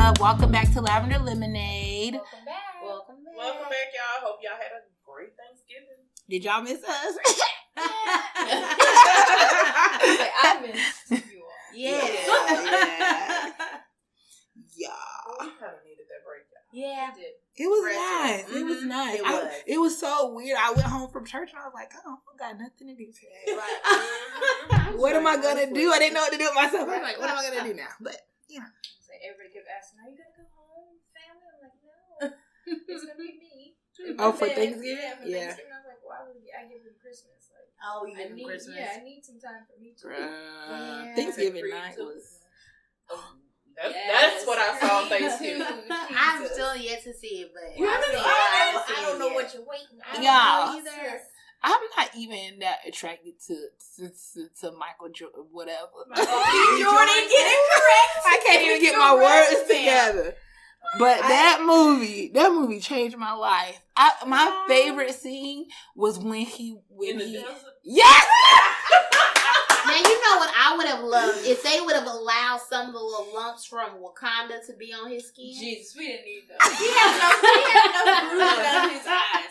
up? Welcome back to Lavender Lemonade. Welcome back. Welcome back, y'all. Hope y'all had a great Thanksgiving. Did y'all miss us? I missed you all. Yeah. Well, we kind of needed that break, y'all. Yeah. We did. It was Rest nice. up. It was nice. It It was so weird. I went home from church and I was like, oh, I got nothing to do today. What am I going to do? I didn't know what to do with myself. I was like, what am I going to do now? But, you know. So everybody kept asking, are you going to go home, family? I'm like, no. It's going to be me. Oh, for Thanksgiving? Yeah, for Thanksgiving. I was like, why would I give them Christmas? Like, You I need Christmas. Yeah, I need some time for me too. Thanksgiving night was... That's what I saw on Thanksgiving. I'm still yet to see it, but I don't know what you're waiting. I don't Yeah. know either. I'm not even that attracted to Michael Jordan, whatever. Jordan, get it correct. I can't even get my words together. But that movie changed my life. My favorite scene was when he yes. Now you know what I would have loved if they would have allowed some of the little lumps from Wakanda to be on his skin. Jesus, we didn't need those. He had enough bruising on his eyes.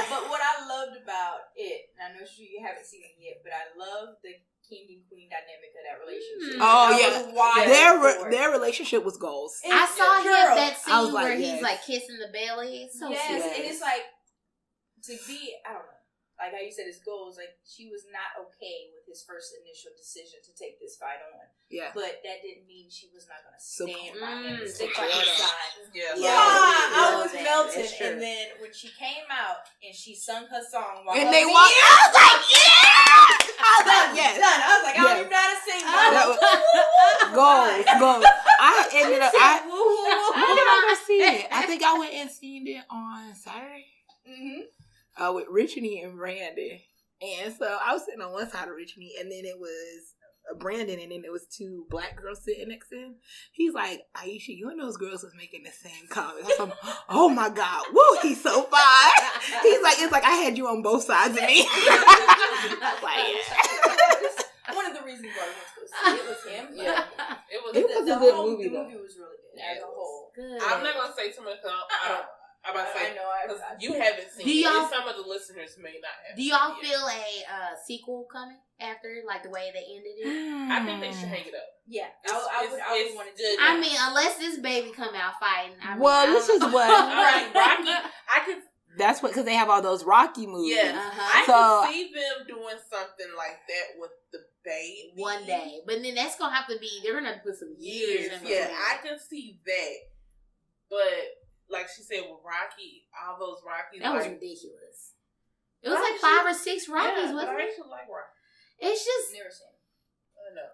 But what I loved about it, and I know you haven't seen it yet, but I love the king and queen dynamic of that relationship. Oh yeah, their relationship was goals. I saw him that scene like, where yes. he's like kissing the belly. It's so yes, sweet. and it's like to be, I don't know. Like how you said, his goals. Like she was not okay with his first initial decision to take this fight on. Yeah, but that didn't mean she was not going to stand by him, stick by support his him. side. Yeah, I was that. melted. That's true. And then when she came out and she sung her song, while and they walked. I was like, yeah. I was like, yes. Done. I was like, I don't even know how to sing. Goals. I ended up. When did I go see it? I think I went and seen it on Saturday. With Richie and Brandon. And so I was sitting on one side of Richie, and then it was Brandon, and then it was two black girls sitting next to him. He's like, Aisha, you and those girls was making the same comments. I was like, oh my God, woo, he's so fine. He's like, it's like I had you on both sides of me. I was like, yeah. One of the reasons why I went to go see it was him. Yeah, it was a good movie. The movie was really good as a whole. Good. I'm not gonna say too much. I'm about to say, because you haven't seen it. And some of the listeners may not have. Do y'all feel a sequel coming after, like the way they ended it? I think they should hang it up. Yeah, I would want to do it. I mean, unless this baby come out fighting. This is what Rocky. I could. That's what, because they have all those Rocky movies. Yeah, I could see them doing something like that with the baby one day, but then that's gonna have to be. They're gonna put some years. In yeah, I can see that, but. Like she said with Rocky, all those Rockies. That was ridiculous. It was like 5 or 6 Rockies, wasn't I it? actually like Rocky. It's just... Never seen it. I know.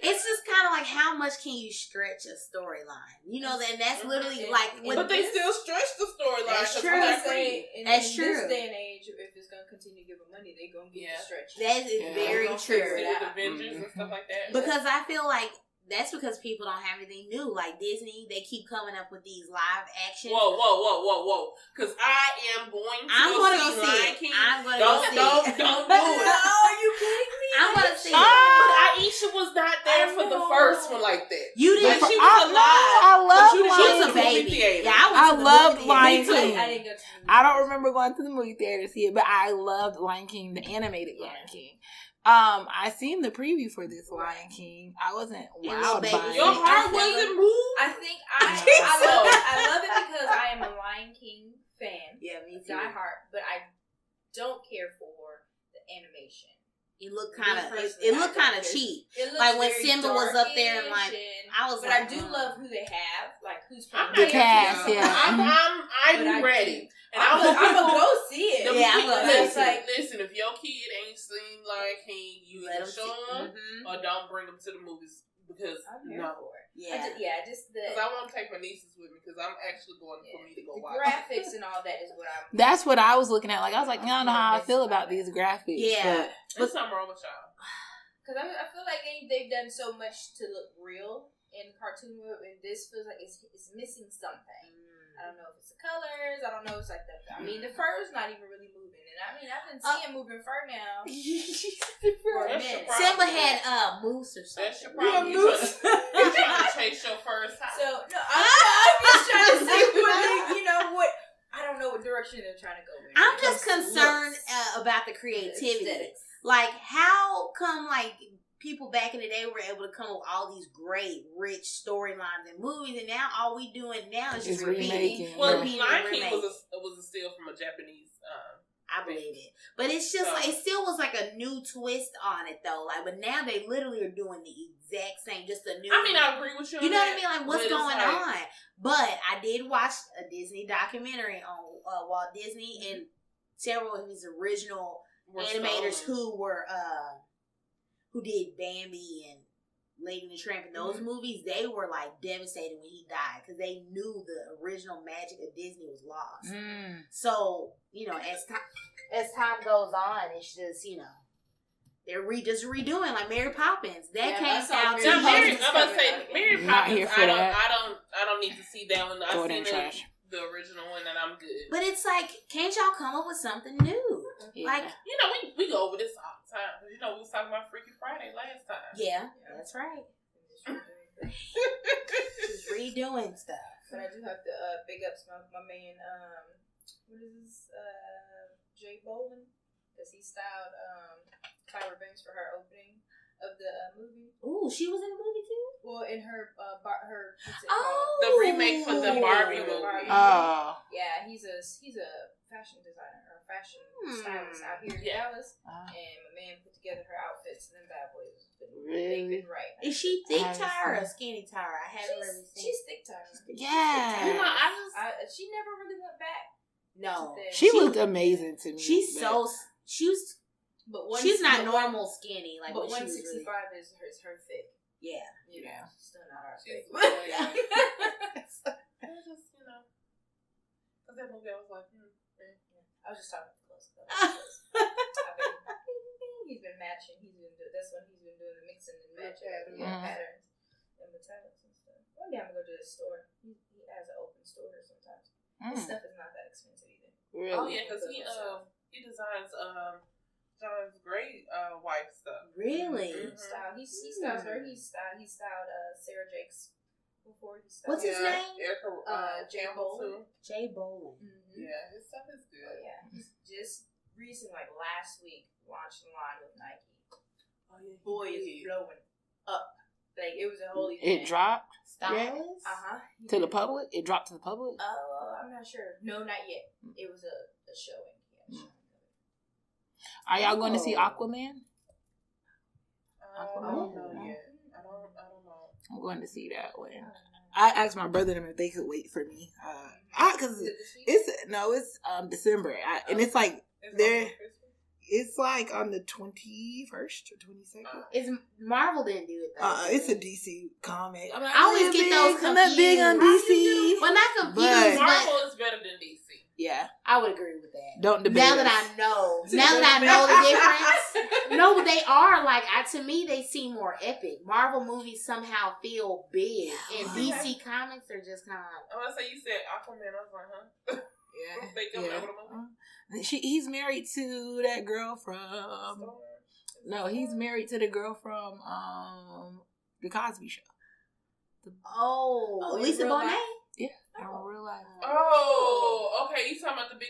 It's just kind of like how much can you stretch a storyline? You know, and that's literally like... But they still stretch the storyline. That's true. In this day and age, if it's going to continue to give them money, they're going to get the stretch. That is very true. With Avengers and stuff like that. Because I feel like that's because people don't have anything new. Like Disney, they keep coming up with these live action. Whoa. Because I am going to go see Lion it. King. I'm going to go see it. Don't do it. Are you kidding me? I'm going to see it. But Aisha was not there for the first one like that. You didn't. She was alive. I love She was a baby. Yeah, I loved Lion King. I didn't go to the movie. I don't remember going to the movie theater to see it, but I loved Lion King, the animated Lion King. I seen the preview for this Lion King. I wasn't wowed by it. Your heart wasn't moved? I think I love it because I am a Lion King fan. Yeah, me too. Die hard, but I don't care for the animation. It looked kind of cheap. Like when Simba was up there and like I was but like, I do love who they have, like who's playing the cast. Yeah, I'm ready. And I'm gonna go see it. I'm gonna go see it. Listen, if your kid ain't seen Lion King, you either show them or don't bring them to the movies because because I want to take my nieces with me because I'm actually going for me to go watch graphics and all that is what I'm. That's what I was looking at. Like I was like, I don't know how I feel about these graphics. Yeah, there's something wrong with y'all. Because I feel like they've done so much to look real in cartoon world, and this feels like it's missing something. I don't know if it's the colors. I don't know. It's like the fur's not even really moving. And I mean, I've been seeing moving fur now for a minute. Simba had moose or something. That's your problem. You're trying to chase your first time. So no, I'm just trying to see what I don't know what direction they're trying to go in. I'm just concerned about the creativity. Like, how come people back in the day were able to come up with all these great, rich storylines and movies, and now all we doing now is just repeating. Well, Lion King was a steal from a Japanese. I believe it, but it's just it still was like a new twist on it though. Like, but now they literally are doing the exact same, just a new. I mean, I agree with you. You know what I mean? Like, what's going on? But I did watch a Disney documentary on Walt Disney and several of his original animators who did Bambi and Lady and the Tramp and those movies. They were like devastated when he died because they knew the original magic of Disney was lost. So as time goes on, it's just they're just redoing like Mary Poppins. That came out. I'm about to say Mary Poppins. I don't need to see that one. I've seen the original one, and I'm good. But it's like, can't y'all come up with something new? Yeah. Like, we go over this all the time. We was talking about Freaky Friday last time. Yeah, that's right. Just redoing stuff. But I do have to big up my man. What is this? Jay Bolin, because he styled Tyra Banks for her opening of the movie. Ooh, she was in the movie too? Well, in her the remake for the Barbie movie. Oh. Yeah, he's a fashion designer or fashion stylist out here in Dallas. And my man put together her outfits and them bad boys. Really? Right. Is she thick Tyra or skinny Tyra? I haven't really seen. She's thick Tyra. Yeah. She never really went back. No. She looked amazing to me. She's not normal skinny. Like, but 165 is her thick. Yeah. Still not our thick. Yeah. Just, because that movie I was like, I was just talking to close. He's been matching. That's when he's been doing the mixing and matching patterns and metallics and stuff. One day I'm gonna go to his store. He has an open store sometimes. His stuff is not that expensive either. Really? Oh yeah, because he designs John's great wife stuff. Really? He styles her. He styled Sarah Jakes before. What's his name? Jay Bolin. Jay Bolin. Yeah, his stuff is good. Oh, yeah, he's just recently, like last week, launched a line with Nike. Oh yeah, boy is blowing up. Like it was a whole event. It dropped. Stylist? To the public? It dropped to the public? I'm not sure. No, not yet. It was a showing. Are y'all going to see Aquaman? I don't know yet. I don't know. I'm going to see that one. I asked my brother them if they could wait for me. Because it's December. And it's like, it's like on the 21st or 22nd. Marvel didn't do it though. It's a DC comic. I always get those confused. I'm not big on DC. Well, not confused, Marvel is better than DC. Yeah, I would agree with that. Don't debate. Now that I know the difference. No, but they are to me they seem more epic. Marvel movies somehow feel big, and DC comics are just kind of. I want to say you said Aquaman. I was like, huh? He's married to that girl from. No, he's married to the girl from the Cosby Show. Lisa Bonet. Yeah, in real life. Oh, okay. You talking about the big?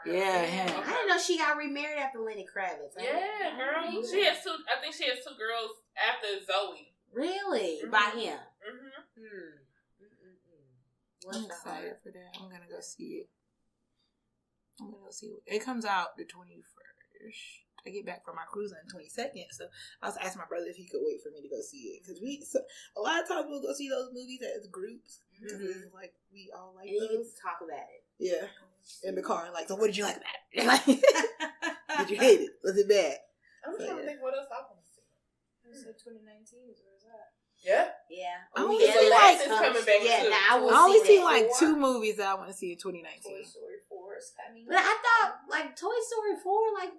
Yeah. Okay. I didn't know she got remarried after Lenny Kravitz. Yeah, girl. She has two. I think she has two girls after Zoe. Really? Mm-hmm. By him. I'm excited for that. I'm gonna go see it. It comes out the 21st. I get back from my cruise on the 22nd, so I was asking my brother if he could wait for me to go see it because a lot of times we'll go see those movies as groups because it's like we all like and those. you get to talk about it. Yeah, in the car. Like, so what did you like about it? Like, did you hate it? Was it bad? I'm trying to think what else I want to see. You said 2019 is where it's at. Yeah. I only see like coming back I only see like 2 movies that I want to see in 2019. Toy Story 4 is coming. But I thought like Toy Story 4, like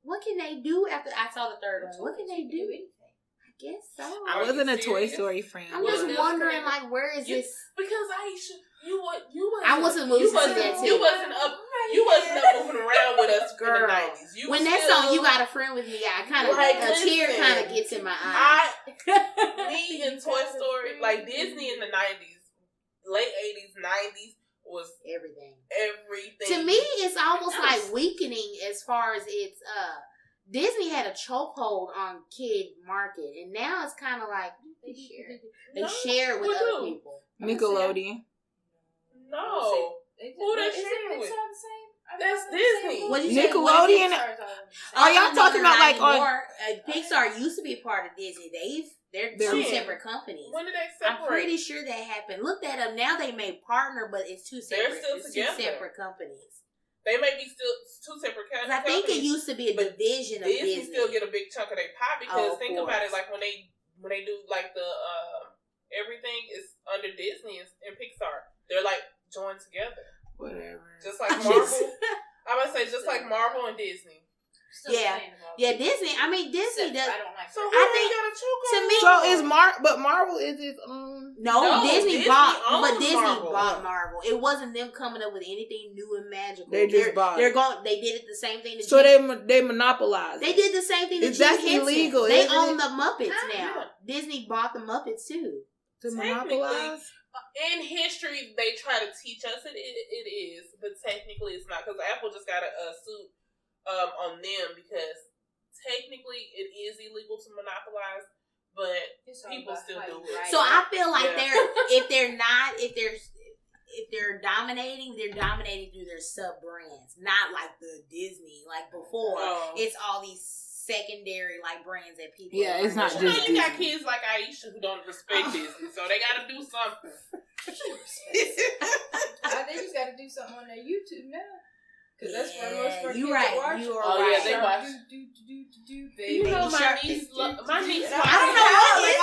what can they do after I saw the third one? What can they do? I guess so. I wasn't a Toy Story fan. I'm just wondering, like, where is this? Because Aisha, I wasn't moving to that too. You wasn't up moving around with us, girl. In the 90s. When that song "You Got a Friend with Me," I kind of a tear kind of gets in my eye. Me and Toy Story, like Disney in the 90s, late 80s, 90s was everything. Everything. To me, it's almost like weakening as far as it's Disney had a chokehold on kid market, and now it's kind of like they share it with other people. Nickelodeon. No. Who they sharing with? That's Disney. What you say? Nickelodeon. Are y'all talking about like on Pixar used to be a part of Disney. They're two separate companies. When did they separate? I'm pretty sure that happened. Look that up. Now they may partner, but it's two separate. They're still together. Two separate companies. They may be still two separate companies. I think it used to be a division of Disney. Disney still get a big chunk of their pie because think about it, like when they do like the everything is under Disney and Pixar. They're like joined together. Whatever. Just like Marvel. I would say just like Marvel and Disney. Yeah, Disney. I mean, Disney does. I don't like. So who they got a choke on? To me, so is but Marvel is its own. No, Disney bought Marvel. It wasn't them coming up with anything new and magical. They just bought. They did it the same thing. So they monopolized. They did the same thing. That's illegal. They own the Muppets now. Disney bought the Muppets too. To monopolize. In history, they try to teach us it is, but technically it's not because Apple just got a suit on them because technically it is illegal to monopolize, but people still do it. So I feel like if they're dominating, they're dominating through their sub brands, not like the Disney like before. It's all these secondary like brands that people. Yeah, it's not just. You got kids like Aisha who don't respect Disney, so they got to do something. They just got to do something on their YouTube now. Because that's where most of our kids watch. You are right. Yeah, they watch. You know, my niece. I don't know what is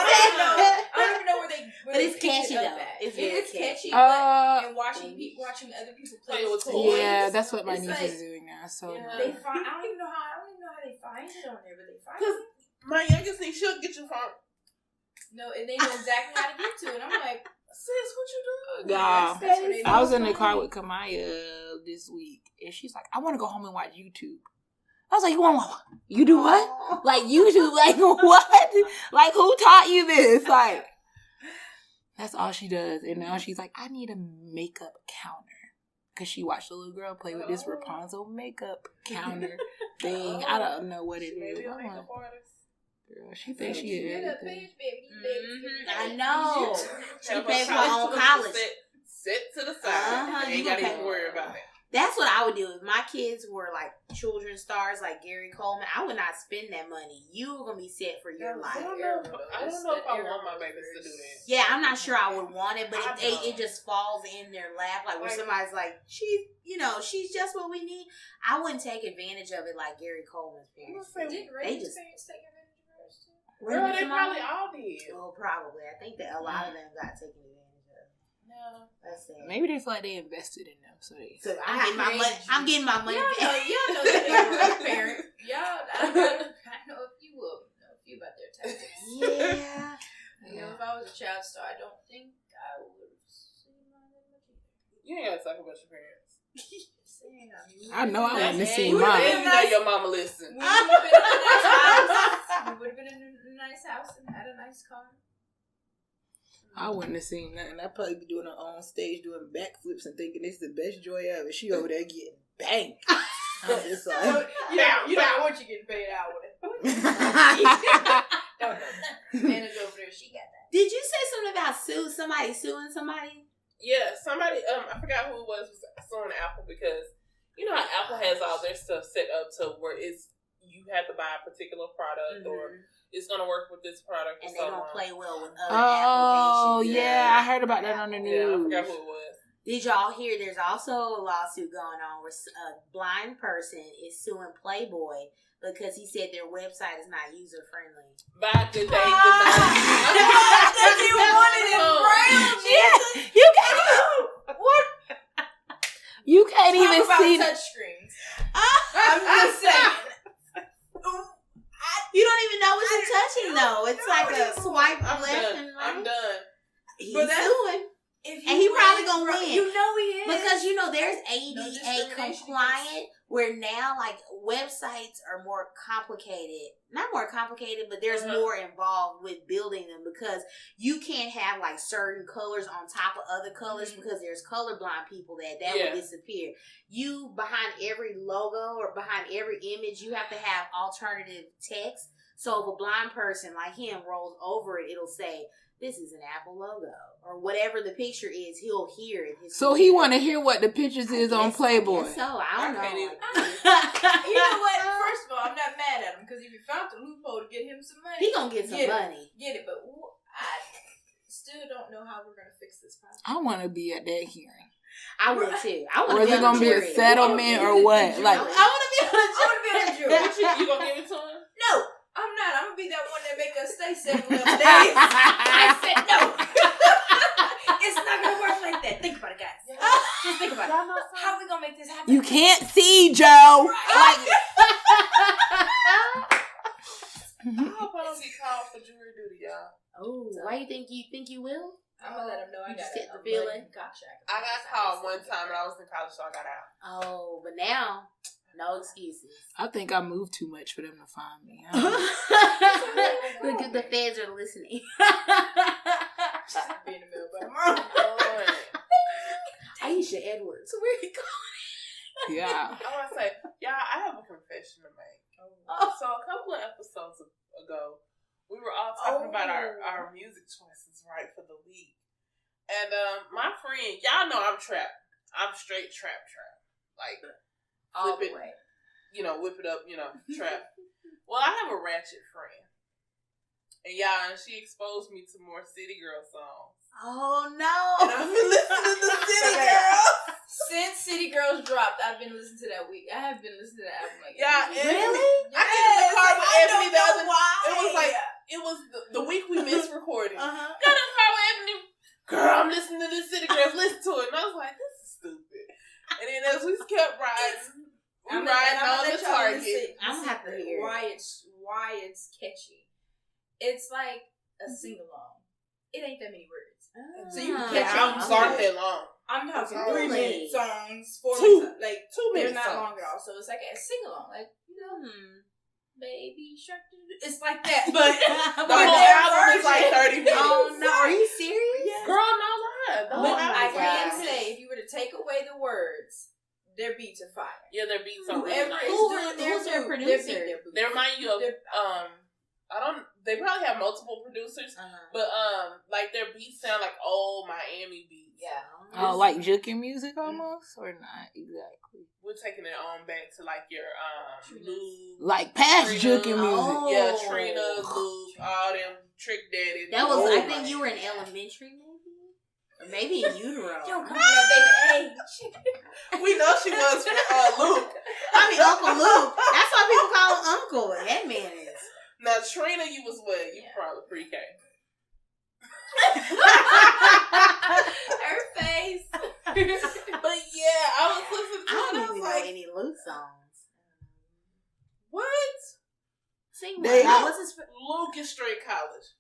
that. I don't even know where they. But it's catchy though. It's catchy. And watching other people play with toys. Yeah, that's what my niece is doing now. So they find. I don't even know how they find it on there, but they find it. My youngest niece, she'll get your phone. No, and they know exactly how to get to it. I'm like, sis, what you doing? Yeah, I was in the car with Kamaya this week, and she's like, "I want to go home and watch YouTube." I was like, "You do what? Like YouTube? Like what? Like who taught you this? Like that's all she does." And now she's like, "I need a makeup counter." Because she watched the little girl play with this Rapunzel makeup counter thing. I don't know what it is. Maybe a makeup artist. Girl, she thinks she is everything. I know. She paid for her own college. Sit to the side. Ain't got to even worry about it. That's what I would do. If my kids were like children stars like Gary Coleman, I would not spend that money. You were going to be set for your life. I don't know if I want my babies to do that. Yeah, I'm not sure I would want it, but it just falls in their lap. Like when somebody's like, she's just what we need. I wouldn't take advantage of it like Gary Coleman's parents. Did Ray's parents take advantage of hers too? Girl, they probably all did. Well, probably. I think that a lot of them got taken advantage of. No. Maybe they feel like they invested in them, so I'm getting my money back. Y'all know that they're parent. I know a few about their tactics. Yeah. If I was a child star, I don't think I would see my much either. You ain't gotta talk about your parents. I know I wouldn't have seen mine. mine. You know your mama listen. We would have been in a nice house and had a nice car. I wouldn't have seen nothing. I'd probably be doing her own stage, doing backflips and thinking this is the best joy ever. She over there getting banked. I'm just like, you don't want you getting paid out with it. Don't know. Manager over there, she got that. Did you say something about somebody suing somebody? Yeah, somebody, I forgot who it was suing Apple because, you know how Apple has all their stuff set up to where you have to buy a particular product or it's going to work with this product. And they don't play well with other applications. Oh, yeah. I heard about that on the news. Yeah, I forgot who it was. Did y'all hear there's also a lawsuit going on where a blind person is suing Playboy because he said their website is not user-friendly. Back the day, you wanted it brown. Yeah, you can't even... What? You can't even see... touch screens. I'm just saying. You don't even know what you're touching, though. It's like a swipe left and right. I'm done. He's suing. And he probably gonna win. You know he is. Because, there's ADA compliant where now, like, websites are more complicated. Not more complicated, but there's more involved with building them because you can't have, like, certain colors on top of other colors because there's colorblind people that would disappear. You, behind every logo or behind every image, you have to have alternative text. So if a blind person like him rolls over it, it'll say, this is an Apple logo. Or whatever the picture is, he'll hear it. So he want to hear what the pictures is on Playboy. So I don't know. You know what? First of all, I'm not mad at him because if he found the loophole to get him some money, he gonna get some money. Get it, but I still don't know how we're gonna fix this problem. I want to be at that hearing. I would too. Or is it gonna be a settlement or what? Like, I want to be on the jury. You gonna give it to him? No. I'm not. I'm gonna be that one that make us stay 7 days. I said no. It's not gonna work like that. Think about it, guys. Just think about it. How are we gonna make this happen? you can't see, Joe. I hope I don't get called for jury duty, y'all. Oh, why you think you will? I'm gonna let him know I got the feeling. I got called one time and I was in college, so I got out. Oh, but now, no excuses. I think I moved too much for them to find me. The feds are listening. Be in the middle, but Aisha Edwards, where you going? Yeah. I want to say, y'all, I have a confession to make. So a couple of episodes ago, we were all talking about our music choices, right, for the week. And my friend, y'all know I'm trapped. I'm straight trap. Like, All flip the it, way. whip it up, trap. Well, I have a ratchet friend. And y'all, she exposed me to more City Girl songs. Oh, no. And I've been listening to City Girls. since City Girls dropped, I've been listening to that week. I have been listening to that album like Really? I get in the car with Ebony the other why. it was the week we missed recording. Got in Uh-huh. the car with Ebony. Girl, I'm listening to this City Girls. Listen to it. And I was like, this is stupid. And then as we kept riding, on the Target. I'm gonna have to hear why it's catchy. It's like a sing along. It ain't that many words. So you can catch on. Aren't that long. I'm talking Really? 3-minute songs, 4 Two. minutes, like 2 they're minutes. not long at all. So it's like a sing along, like baby shark. It's like that, but The whole album is like 30 minutes. Oh, no. Are you serious? Yeah. Girl, no lie. The whole But album I is like can 30 say, minutes. if you were to take away the words, their beats are fire. Yeah, their beats are really Whoever nice. is doing who's their their producer? They remind you of they probably have multiple producers, but like their beats sound like old Miami beats. Yeah. Oh, like juking music almost, or not exactly? We're taking it on back to like your Lou, Like past Trina. juking music. Oh. yeah, Trina, Lou, all them Trick Daddy. That was, Oh I think my you were in God. elementary, maybe? Or maybe in utero. Yo, come on, baby. We know she was Luke. I mean, Uncle Luke. That's why people call him Uncle. That man is. Now Trina, you was what? You probably pre-K. Her face. But yeah, I was listening to I it. don't I even was know like, any Luke songs. what? Sing They- one. What's his? Luke is straight college.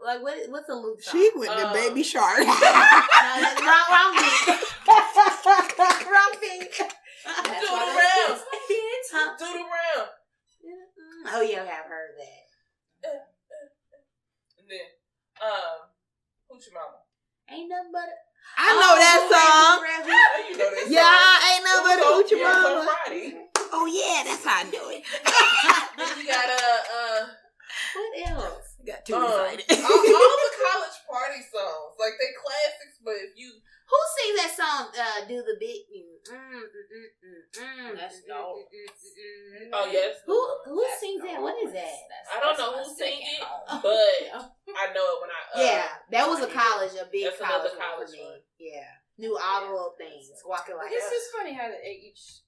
Like what's a Luke song? She went to Baby Shark. No, that's wrong beat. Wrong beat. Do it around. Huh? Do it around. Oh yeah, I have heard that. And then, Hoochie Mama. Ain't nothing but. I know that song. Oh, you know that song. Yeah, ain't no but a hoochie It was on mama. Friday. Oh yeah, that's how I know it. Then you got What else? Got too all excited. the college party songs, like they classics. But if you Who sings that song? Do the big. That's no. yes, Who sings that? What is that? I don't know who sang it, but I know it when I Yeah, that was a big That's college another one college for me. one. Yeah, knew all the little things. Walking like It's that. just funny how each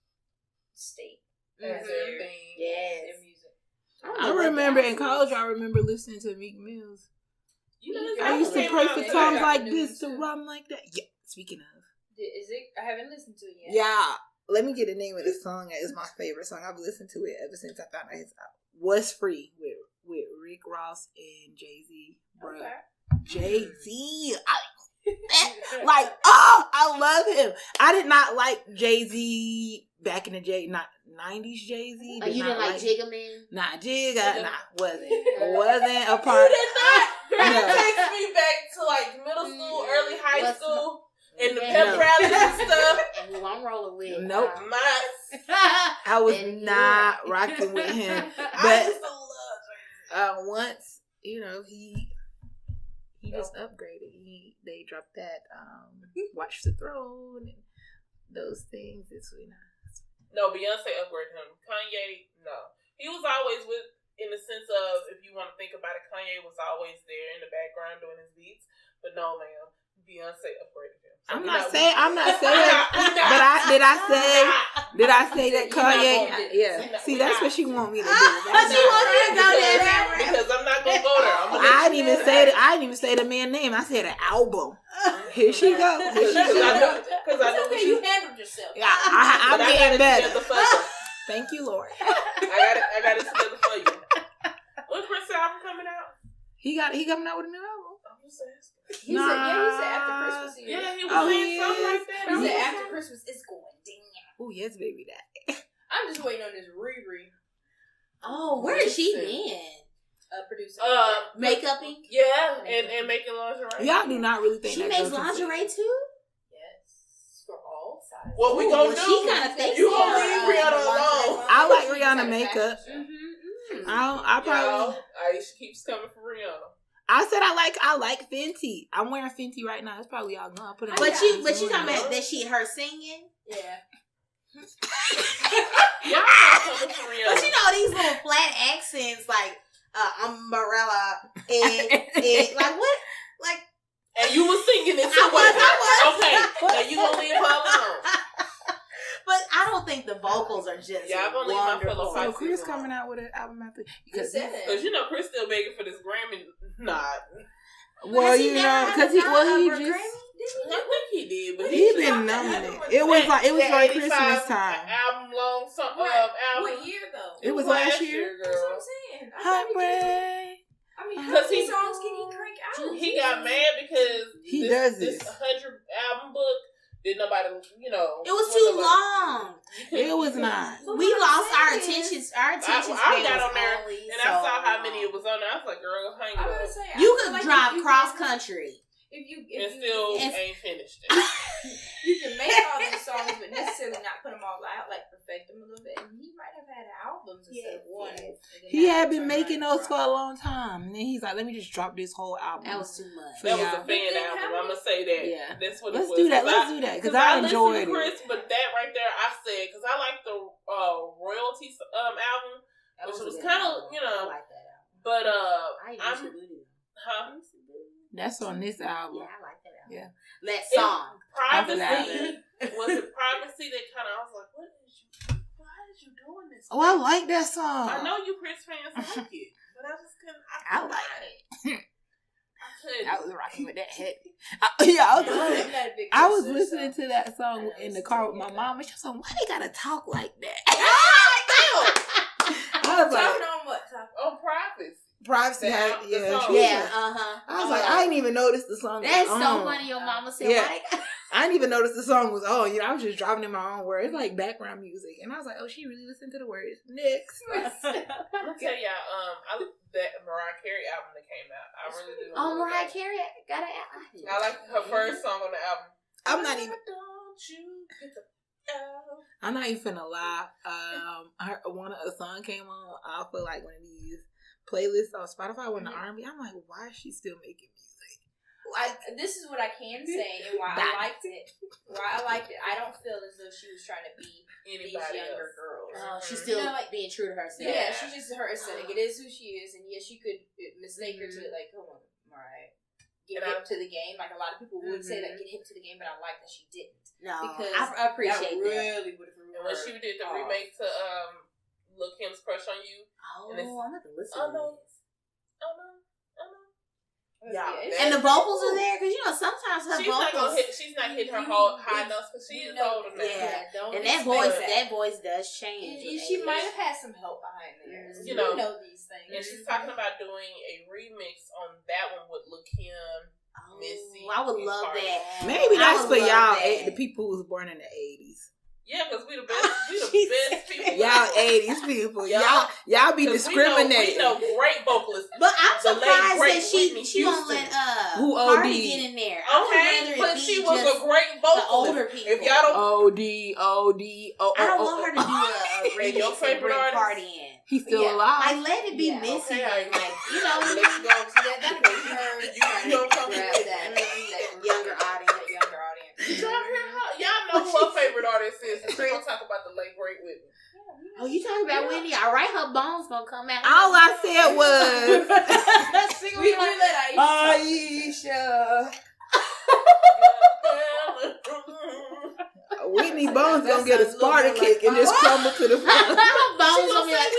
state has their thing, Yes. their music. I remember in college, I remember listening to Meek Mills. You know, I used to pray for Yeah. songs like Yeah. this to rhyme like that. Yeah, speaking of. Is it? I haven't listened to it yet. Yeah, let me get the name of the song. It's my favorite song. I've listened to it ever since I found out his album. What's Free with Rick Ross and Jay-Z. Bro. Okay. Jay-Z. Like, oh, I love him. I did not like Jay-Z back in the day, not 90s Jay-Z. Oh, you didn't like Jigga Man? Nah, Jigga, wasn't a part. You did not. Girl, No. it takes me back to like middle school, early high school, and the Yeah. pep rallies and stuff. And who I'm rolling with. Nope. My, I was And not yeah. rocking with him. I But used to love Jay-Z. once, he just upgraded. They dropped that Watch the Throne and those things. It's No, Beyonce upgraded him. Kanye, no. He was always in the sense of, if you want to think about it, Kanye was always there in the background doing his beats. But no, ma'am, Beyonce upgraded him. So I'm not saying, but did I say that Kanye? Yeah. See, that's what she want me to do. She want me to go there. Because I'm not gonna go there. I didn't even say the man's name. I said an album. Here she go. Because I know Okay, you handled yourself. Yeah, I'm But I got getting it better. together for you. Thank you, Lord. I got it together for you. When Chris' album coming out? He coming out with a new album. I'm just asking. He said after Christmas. Yeah, he was Oh, saying he something is? like that. He I'm said like, after Christmas, it's going down. Oh yes, baby, that. I'm just waiting on this Riri Oh, where is she been? producer. Makeup Inc? Yeah, and making lingerie. Y'all do not really think She that makes girl can lingerie sing. too? Yes, for all sizes. What we Ooh, gonna well, do? she kinda thinks You so. gonna leave Rihanna alone? I like Rihanna makeup. Mm-hmm. I probably. Aisha keeps coming for Rihanna. I said I like Fenty. I'm wearing Fenty right now. It's probably y'all know. I put it. But on you talking about that her singing? Yeah. Y'all coming for Rihanna. But you know these little flat accents like umbrella and like what? Like And you was singing it too. I was. Okay, now you gonna leave her alone. But I don't think the vocals are just Yeah, I'm gonna leave my wonderful. fellow So fight. Chris coming out with an album after You said it. Because you know Chris still begging for this Grammy nod. well, Has he you never know, had because a nod he for a just Grammy? I think he did, but he been numbing it. It was like Christmas time. Album long song. Right. Album. What year though? It was last year. That's what girl. I'm saying. I thought he did. Heartbreak. I mean, how Because many he- songs can he crank out? He got mad because He does this this. 100 album book did nobody, you know. It was too long. It was not. We lost our attention. Our attention I span got was on there only and so I saw how long. many it was on there. I was like, girl, hang I'm it gonna up. say, You I feel could like drive if you cross can- country. And still if- ain't finished it. you can make all these songs, but necessarily not put them all out, like perfect them a little bit. And he might have had albums instead of one. Yes. He had been making those for a long time, and then he's like, "Let me just drop this whole album." That was too much. That was Yeah. a fan album. I'm gonna say that. Yeah. That's what Let's it was. do that. Let's do that because I enjoyed listened to Chris, it. but that right there, I said because I like the royalty album, That which was a good kind album. of I like that album. but I I'm used to do it. huh. That's on this album. Yeah, I like that album. Yeah. That song. Privacy After was it privacy that kind of I was like, why is you doing this? Oh, I like that song. I know you Chris fans like it, but I just couldn't. I couldn't like buy it. I couldn't. I was rocking with that head. I was listening to that song in the car with my mom, and she was like, "Why they gotta talk like that?" I was like, Talking on what? On privacy. "Privacy, The yeah." song. Yeah, uh-huh. I was like, I didn't even notice the song. That's was so on. funny. Your mama said, Yeah. like, I didn't even notice the song was on. You know, I was just driving in my own words. It's like background music, and I was like, "Oh, she really listened to the words." Next, Let me tell y'all, I looked at that Mariah Carey album that came out. I really do. oh, really Mariah like it. Carey got an I like her first song on the album. I'm not even. Don't you get the I'm not even finna lie. A song came on. I feel like one of these playlists on Spotify when the R&B. I'm like, why is she still making music? This is what I can say and why I liked it. I don't feel as though she was trying to be these anybody younger else. girls. she's still You know, like, being true to herself. Yeah, she's just her aesthetic. It is who she is, and yes, you could mistake her to like, come on, Mariah, get hip to the game. Like a lot of people would say, like, get hip to the game, but I like that she didn't. No, Because I appreciate that. that. Really would have And when she did the remake to Lil Kim's Crush on You. Oh, And it's- I'm going to listen Oh, to no. this. Yeah, And the vocals are there because sometimes her she's not vocals. she's not hitting her whole high notes because she is older now. Yeah. Don't And that voice does change. And with she age. might have had some help behind there. You know, know these things. And she's talking about doing a remix on that one with Lil Kim Missy. I would love that. Maybe that's for y'all, that. the people who was born in the 80s. Yeah, because we the best. We the best people. Y'all 80s people. Y'all be discriminating. We know great vocalists. But I'm surprised that she Houston. don't let who Cardi OD? get in there. Okay, but she was a great vocalist. The older people. If y'all don't OD. I don't want her to do a remix your favorite and bring artist? Cardi in. He's still alive. Like, let it be Missy. Okay. Like, you know, Let's go. So that makes her You don't come grab with that younger audience. Y'all hear her? Y'all know who her favorite artist is. We're going to talk about the late great Whitney. Oh, you talking about Whitney? All right, her bones gonna come out. All I said was we let Aisha. Whitney Bones gonna get a Sparta kick and just crumble to the floor. Bones gonna be like,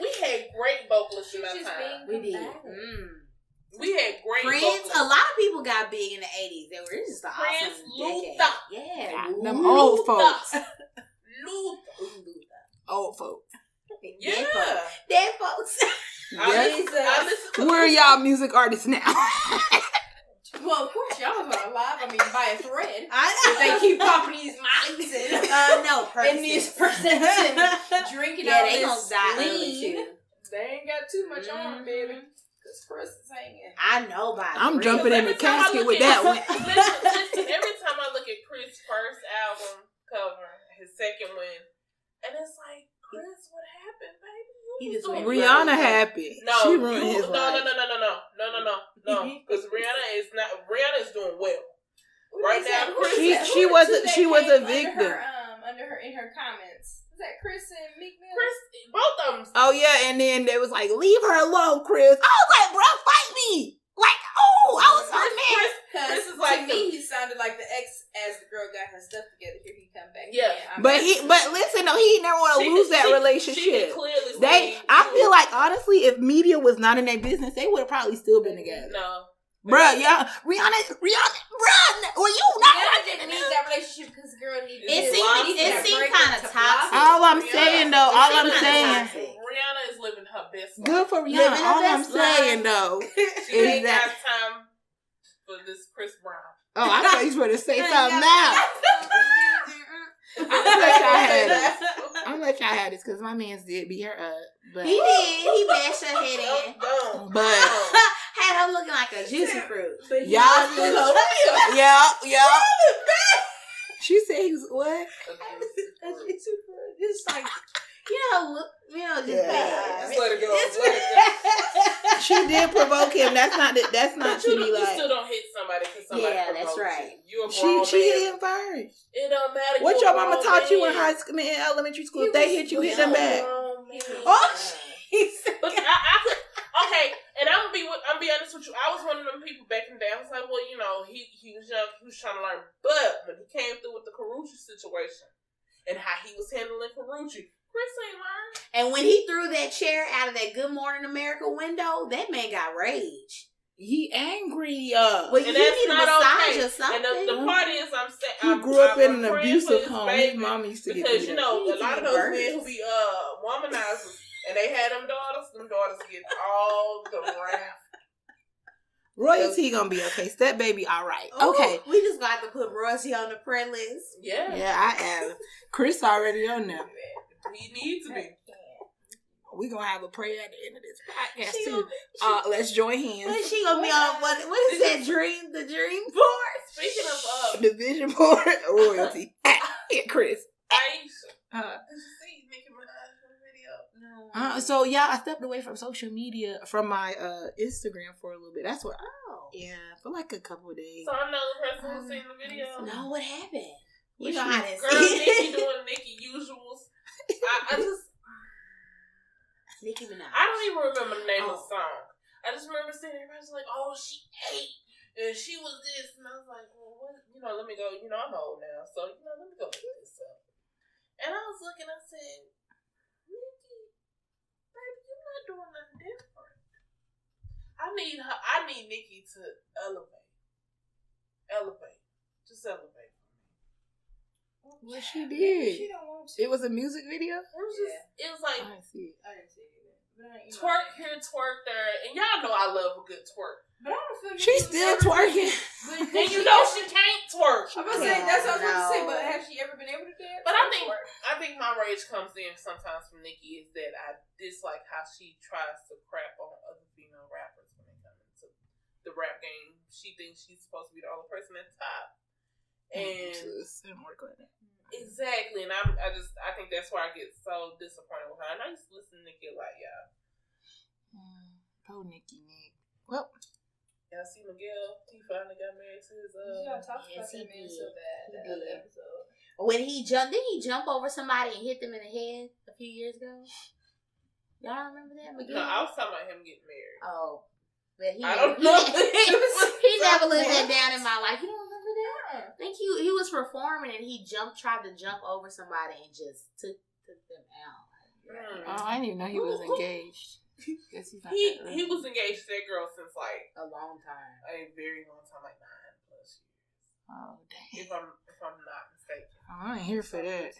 we had great vocalists in our time. we did. We had great Prince. vocalists. A lot of people got big in the 80s. They were just an Prince, awesome decade. Luther. Yeah, Them old folks. Luther. Old folks. Yeah. Dead folks. I listen to Where are y'all music artists now? Well, of course, y'all are alive. I mean, by a thread. If they keep popping these mollies and these persons and drinking all they this gonna die early lean, too. they ain't got too much on, baby. Because Chris is hanging. I know about I'm it. jumping in the casket with that one. Listen, every time I look at Chris' first album cover, his second one, and it's like, Chris, what happened, baby? He just doing went Rihanna good. happy. No, She ruined his no. life. Because Rihanna is doing well. Right now, Chris, she was a victim. In her comments. Is that Chris and Meek Mill? Chris, both of them. Oh yeah, and then they was like, "Leave her alone, Chris." I was like, "Bro, fight me!" Like, oh, I was so mad. Chris is like to me, he sounded like the ex as the girl got her stuff together. Here he come back. Yeah, but listen though, he never want to lose that relationship. I feel like honestly, if media was not in their business, they would have probably still been together. No. Bruh, y'all, Rihanna, bruh, well, you not Rihanna didn't need that relationship because the girl needed it seemed kind of toxic. All I'm saying though, Rihanna is living her best life. Good for Rihanna. All I'm saying though she ain't got time for this Chris Brown. Oh, I thought you were going to say something now. I'm gonna let y'all have this because my man's did beat her up. But he did. He bashed her head in. But had her looking like a juicy fruit. Y'all yeah. She said he was what? A juicy fruit. It's like just bad. Just let it go. She did provoke him. That's not to be like. You still don't hit somebody because somebody that's right. You a grown she hit him first. It don't matter. What your mama taught you in high school, in elementary school? If they hit you, hit them back. But okay, and I'm gonna be honest with you. I was one of them people back in the day. I was like, well, he was young, he was trying to learn. But when he came through with the Karuchi situation and how he was handling Karuchi, Chris ain't learned. And when he threw that chair out of that Good Morning America window, that man got rage. He angry. Well, you need a massage or something. And the part is, I'm saying, he grew up in an abusive home. His mom used to get because beat a up. lot of those men who be womanizers and they had them daughters get all the wrath. Royalty gonna be okay. Step baby, all right. Okay. We just got to put Royalty on the prayer list. Yeah. Yeah, I am. Chris already on there. He needs to be. We gonna have a prayer at the end of this podcast too. Let's join hands. She gonna be on what is that dream? The dream board. Speaking of the vision board, Royalty. Yeah, Chris. Aisha. Did you see Nicki Minaj's video? No. So yeah, I stepped away from social media, from my Instagram for a little bit. That's what. For like a couple of days. So I know the person who's seen the video. No, what happened? You know how this girl Nicki doing Nicki usuals. I just. Nicki Minaj. I don't even remember the name of the song. I just remember seeing everybody was like, "Oh, she ate and she was this," and I was like, "Well, what? Let me go. I'm old now, so let me go look this up." And I was looking. I said, "Nicki, baby, you're not doing nothing different. I need Nicki to elevate, just elevate." Well, she did. She don't want to. It was a music video? It was like, I didn't see it. I didn't see it either. Twerk here, twerk there. And y'all know I love a good twerk. But I don't feel She's still twerking. And you know she can't twerk. I'm gonna say that's what I was about to say, but has she ever been able to dance? But I think my rage comes in sometimes from Nicki is that I dislike how she tries to crap on other female rappers when it comes to the rap game. She thinks she's supposed to be the only person at the top. And exactly, and I think that's why I get so disappointed with her. And I used to listen to Nicki a lot, y'all. Oh, Nicki. Well, y'all see Miguel? He finally got married to his Y'all talked about that man so bad that other episode. When he jumped, didn't he jump over somebody and hit them in the head a few years ago? Y'all remember that, Miguel? No, I was talking about him getting married. Oh, but I don't know. He never lived that down in my life. You don't remember that? I think he was performing and he tried to jump over somebody and just took them out. Oh, I didn't even know he was engaged. Guess he's not he was engaged to that girl since like a long time, a very long time, like 9+ years. Oh dang! If I'm not mistaken. I ain't here for that.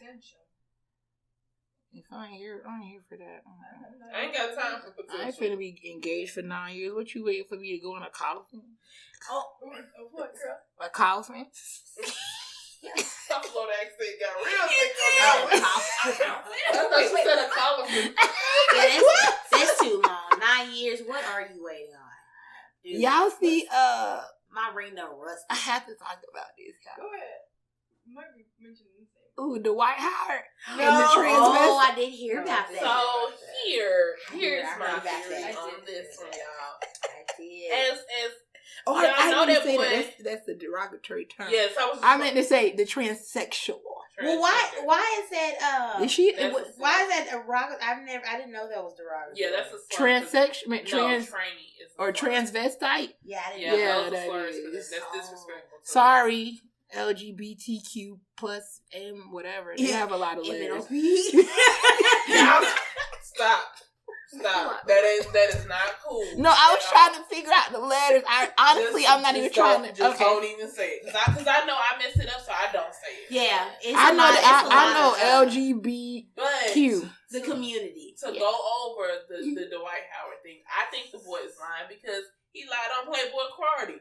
If I ain't here for that. I ain't got time for potential. I ain't finna be engaged for 9 years. What you waiting for me to go in a coffin? Oh, what girl? A coffin? Buffalo accent got real thick on that one. I thought you said a coffin. Yeah, that's too long. 9 years. What are you waiting on? Dude, y'all see? My ring done rusty. I have to talk about this. Go ahead. You might be mentioning this thing. Ooh, Dwight Howard. No. And the transvestite. I did hear about that. So here's I my heard about theory that. on this one, y'all. I did. Oh, y'all I know didn't that say boy. that. That's the derogatory term. Yes, I meant to say the transsexual. Well, why is that? Is she? Why is that derogatory? I didn't know that was derogatory. Yeah, that's a transsexual. trainee is or transvestite. Yeah, I didn't Yeah, know. that that is. is. That's disrespectful. Sorry, LGBTQ plus M whatever. They have a lot of letters. Stop. That is not cool. No, I was trying to figure out the letters. I'm not even trying to. Just don't even say it, because I know I messed it up, so I don't say it. Yeah, I know LGBTQ. But the community to go over the Dwight Howard thing. I think the boy is lying because he lied on Playboy Cardi.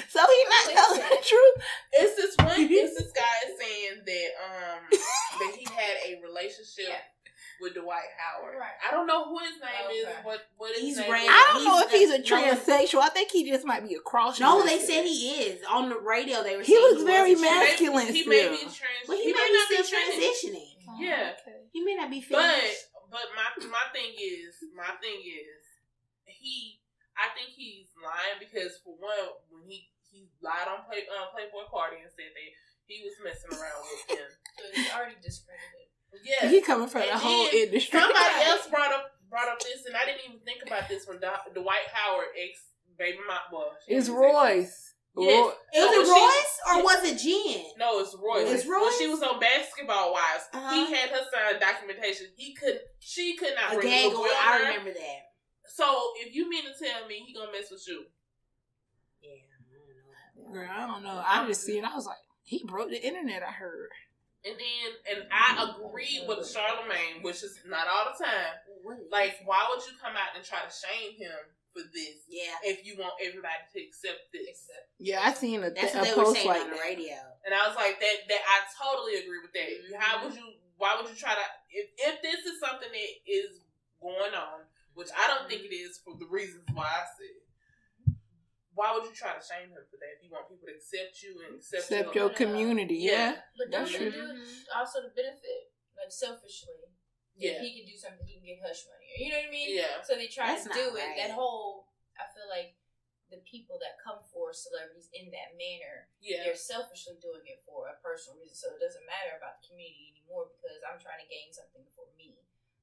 So he not telling the truth. It's this guy saying that that he had a relationship with Dwight Howard. Right. I don't know who his name is. What his name is. I don't know if he's a transsexual. I think he just might be a cross. No, they said he is. On the radio, they were he saying was very masculine. He may be he may be still transitioning. Yeah. Okay. He may not be finished. But my thing is I think he's lying because for one, when he lied on Playboy Cardi and said that he was messing around with him. So he's already discredited. Yeah, he coming from the whole industry. Somebody else brought up this, and I didn't even think about this when Dwight Howard ex baby mom. Well, it's Royce. Yes. It was it Royce or was it Jen? No, it's Royce. It's Royce. When she was on Basketball Wives, he had her sign documentation. She could not bring the boy on I her. remember that. So if you mean to tell me he gonna mess with you? Yeah, girl, I don't know. I just seen. I was like, he broke the internet. I heard. And I agree with Charlamagne, which is not all the time. Like, why would you come out and try to shame him for this? Yeah. If you want everybody to accept this. Yeah, I seen that's what they post were saying like on the radio. And I was like, that I totally agree with that. Mm-hmm. Why would you try to, if this is something that is going on, which I don't think it is for the reasons why I said, why would you try to shame him for that if you want people to accept you and accept your community? Yeah. But don't you do also the benefit, like selfishly? Yeah. If he can do something, he can get hush money. You know what I mean? Yeah. So they try to do it. Right. That whole, I feel like the people that come for celebrities in that manner, they're selfishly doing it for a personal reason. So it doesn't matter about the community anymore because I'm trying to gain something for me.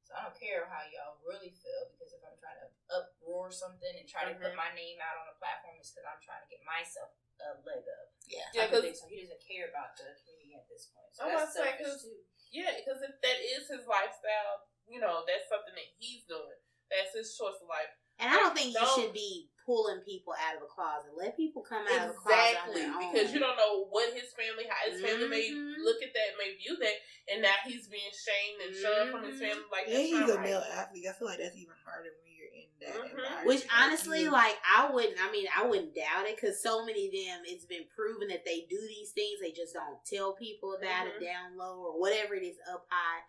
So I don't care how y'all really feel because if I'm trying to uproar something and try to put my name out on a platform, it's because I'm trying to get myself a leg up. Yeah, because so he doesn't care about the community at this point. So that's selfish too. Yeah, because if that is his lifestyle, that's something that he's doing. That's his choice of life. And I don't think you should be pulling people out of a closet. Let people come out of a closet on their own. Because you don't know what how his family may look at that, may view that, and now he's being shamed and shunned from his family. Like, he's a male athlete. I feel like that's even harder when you're in that Mm-hmm. environment. Which honestly, like, I wouldn't doubt it, because so many of them, it's been proven that they do these things. They just don't tell people about it down low or whatever it is up high.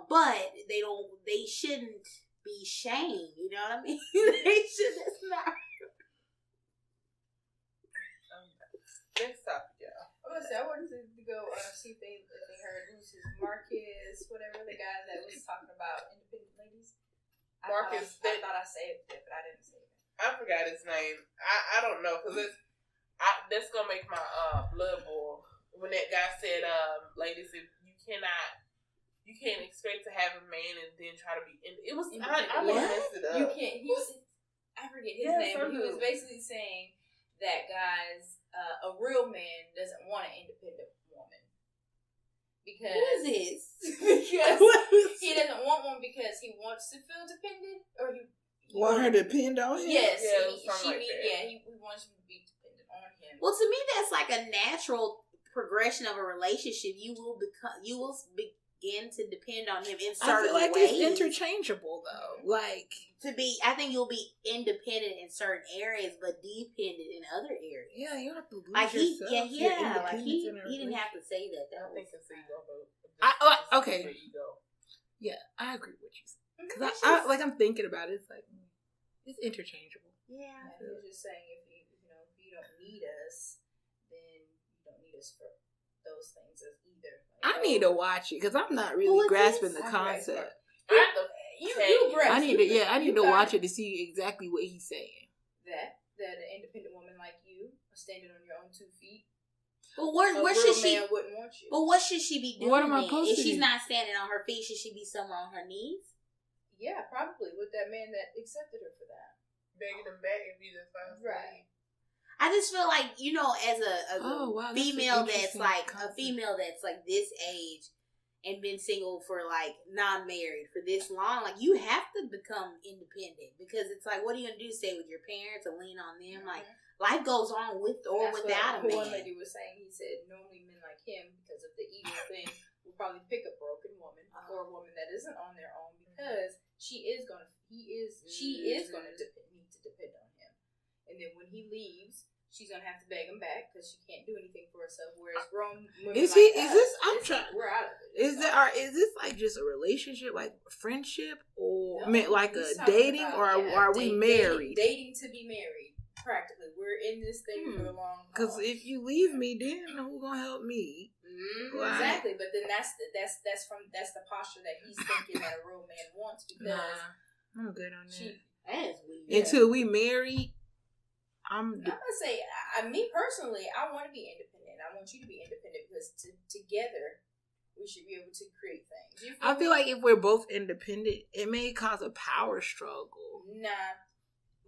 But they shouldn't be shamed. You know what I mean? They should. That's not. Next topic, y'all. I wanted to go see if they heard who's his Marcus, whatever, the guy that was talking about independent ladies. I thought I saved it, but I didn't save it. I forgot his name. I don't know, because that's gonna make my blood boil when that guy said, ladies, if you can't expect to have a man and then try to be it was I messed it up. You can't. I forget his name, but he was basically saying that guys, a real man doesn't want an independent woman because Who is this? because he doesn't want one because he wants to feel dependent, or he want her to depend on him. Yes, he he wants to be dependent on him. Well, to me, that's like a natural progression of a relationship. You will begin to depend on him in certain I feel like ways. it's interchangeable though. Like I think you'll be independent in certain areas, but dependent in other areas. yeah, you don't have to lose Like yourself. like he didn't have to say that. I think it's ego. Okay. Ego. Yeah, I agree with you. Because I'm thinking about it. It's like it's interchangeable. Yeah. He was just saying if you don't need us, then you don't need us for those things as either. Like, I need to watch it because I'm not really grasping the concept. I need to watch it to see exactly what he's saying. That an independent woman like you, standing on your own 2 feet. But what should she? Man wouldn't want you. But what should she be doing? What am I supposed if to she's do? not standing on her feet, should she be somewhere on her knees? Yeah, probably with that man that accepted her for that. Begging him back if you just find Right. I just feel like, as a female that's like this age and been single for like non-married for this long, like you have to become independent, because it's like, what are you gonna do? Stay with your parents or lean on them? Like life goes on with or without a man. One lady was saying, he said normally men like him, because of the ego thing, will probably pick a broken woman or a woman that isn't on their own, because she is gonna need to depend on him, and then when he leaves, she's gonna have to beg him back because she can't do anything for herself. Whereas grown women we're out of it. Is this like just a relationship, like friendship, or like a dating, or are we married? Dating to be married, practically. We're in this thing for a long haul. Because if you leave me, then who gonna help me? Exactly, but then that's the posture that he's thinking that a real man wants, because I'm good on that. That is weird. Until we marry, I'm gonna say, me personally, I want to be independent. I want you to be independent, because together we should be able to create things. I feel like if we're both independent, it may cause a power struggle. Nah,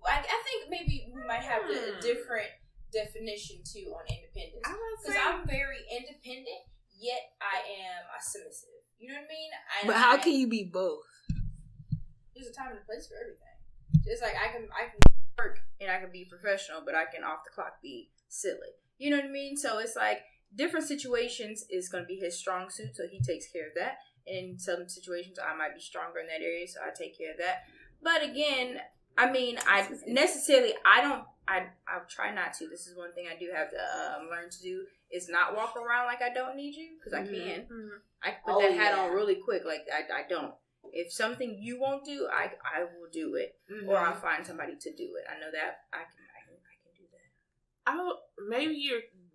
I think maybe we might have a different definition too on independence. Because I'm very independent, yet I am a submissive. You know what I mean? But how can you be both? There's a time and a place for everything. Just like I can work and I can be professional, but I can off the clock be silly. You know what I mean? So it's like different situations is going to be his strong suit, so he takes care of that. And in some situations, I might be stronger in that area, so I take care of that. But again, I mean, I'll try not to. This is one thing I do have to learn to do, is not walk around like I don't need you, because I can. I can put that hat on really quick, like I don't. If something you won't do, I will do it, or I'll find somebody to do it. I know that I can do that.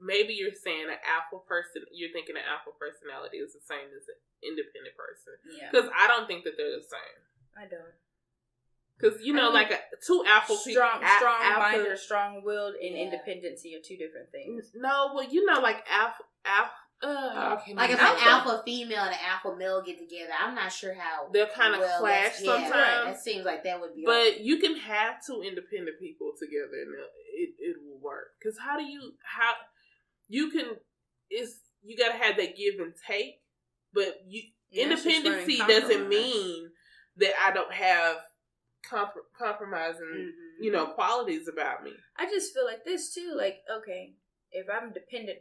Maybe you're saying an alpha person. You're thinking an alpha personality is the same as an independent person. Yeah. Because I don't think that they're the same. I don't. Because like two alpha strong-minded or strong-willed and independency are two different things. No, well, like alpha. Like if an alpha female and an alpha male get together, I'm not sure how they'll kind of clash sometimes. Right. That seems like that would be. But you can have two independent people together and it will work. Because you gotta have that give and take. But independency doesn't mean that I don't have compromising, qualities about me. I just feel like this too. Like, okay, if I'm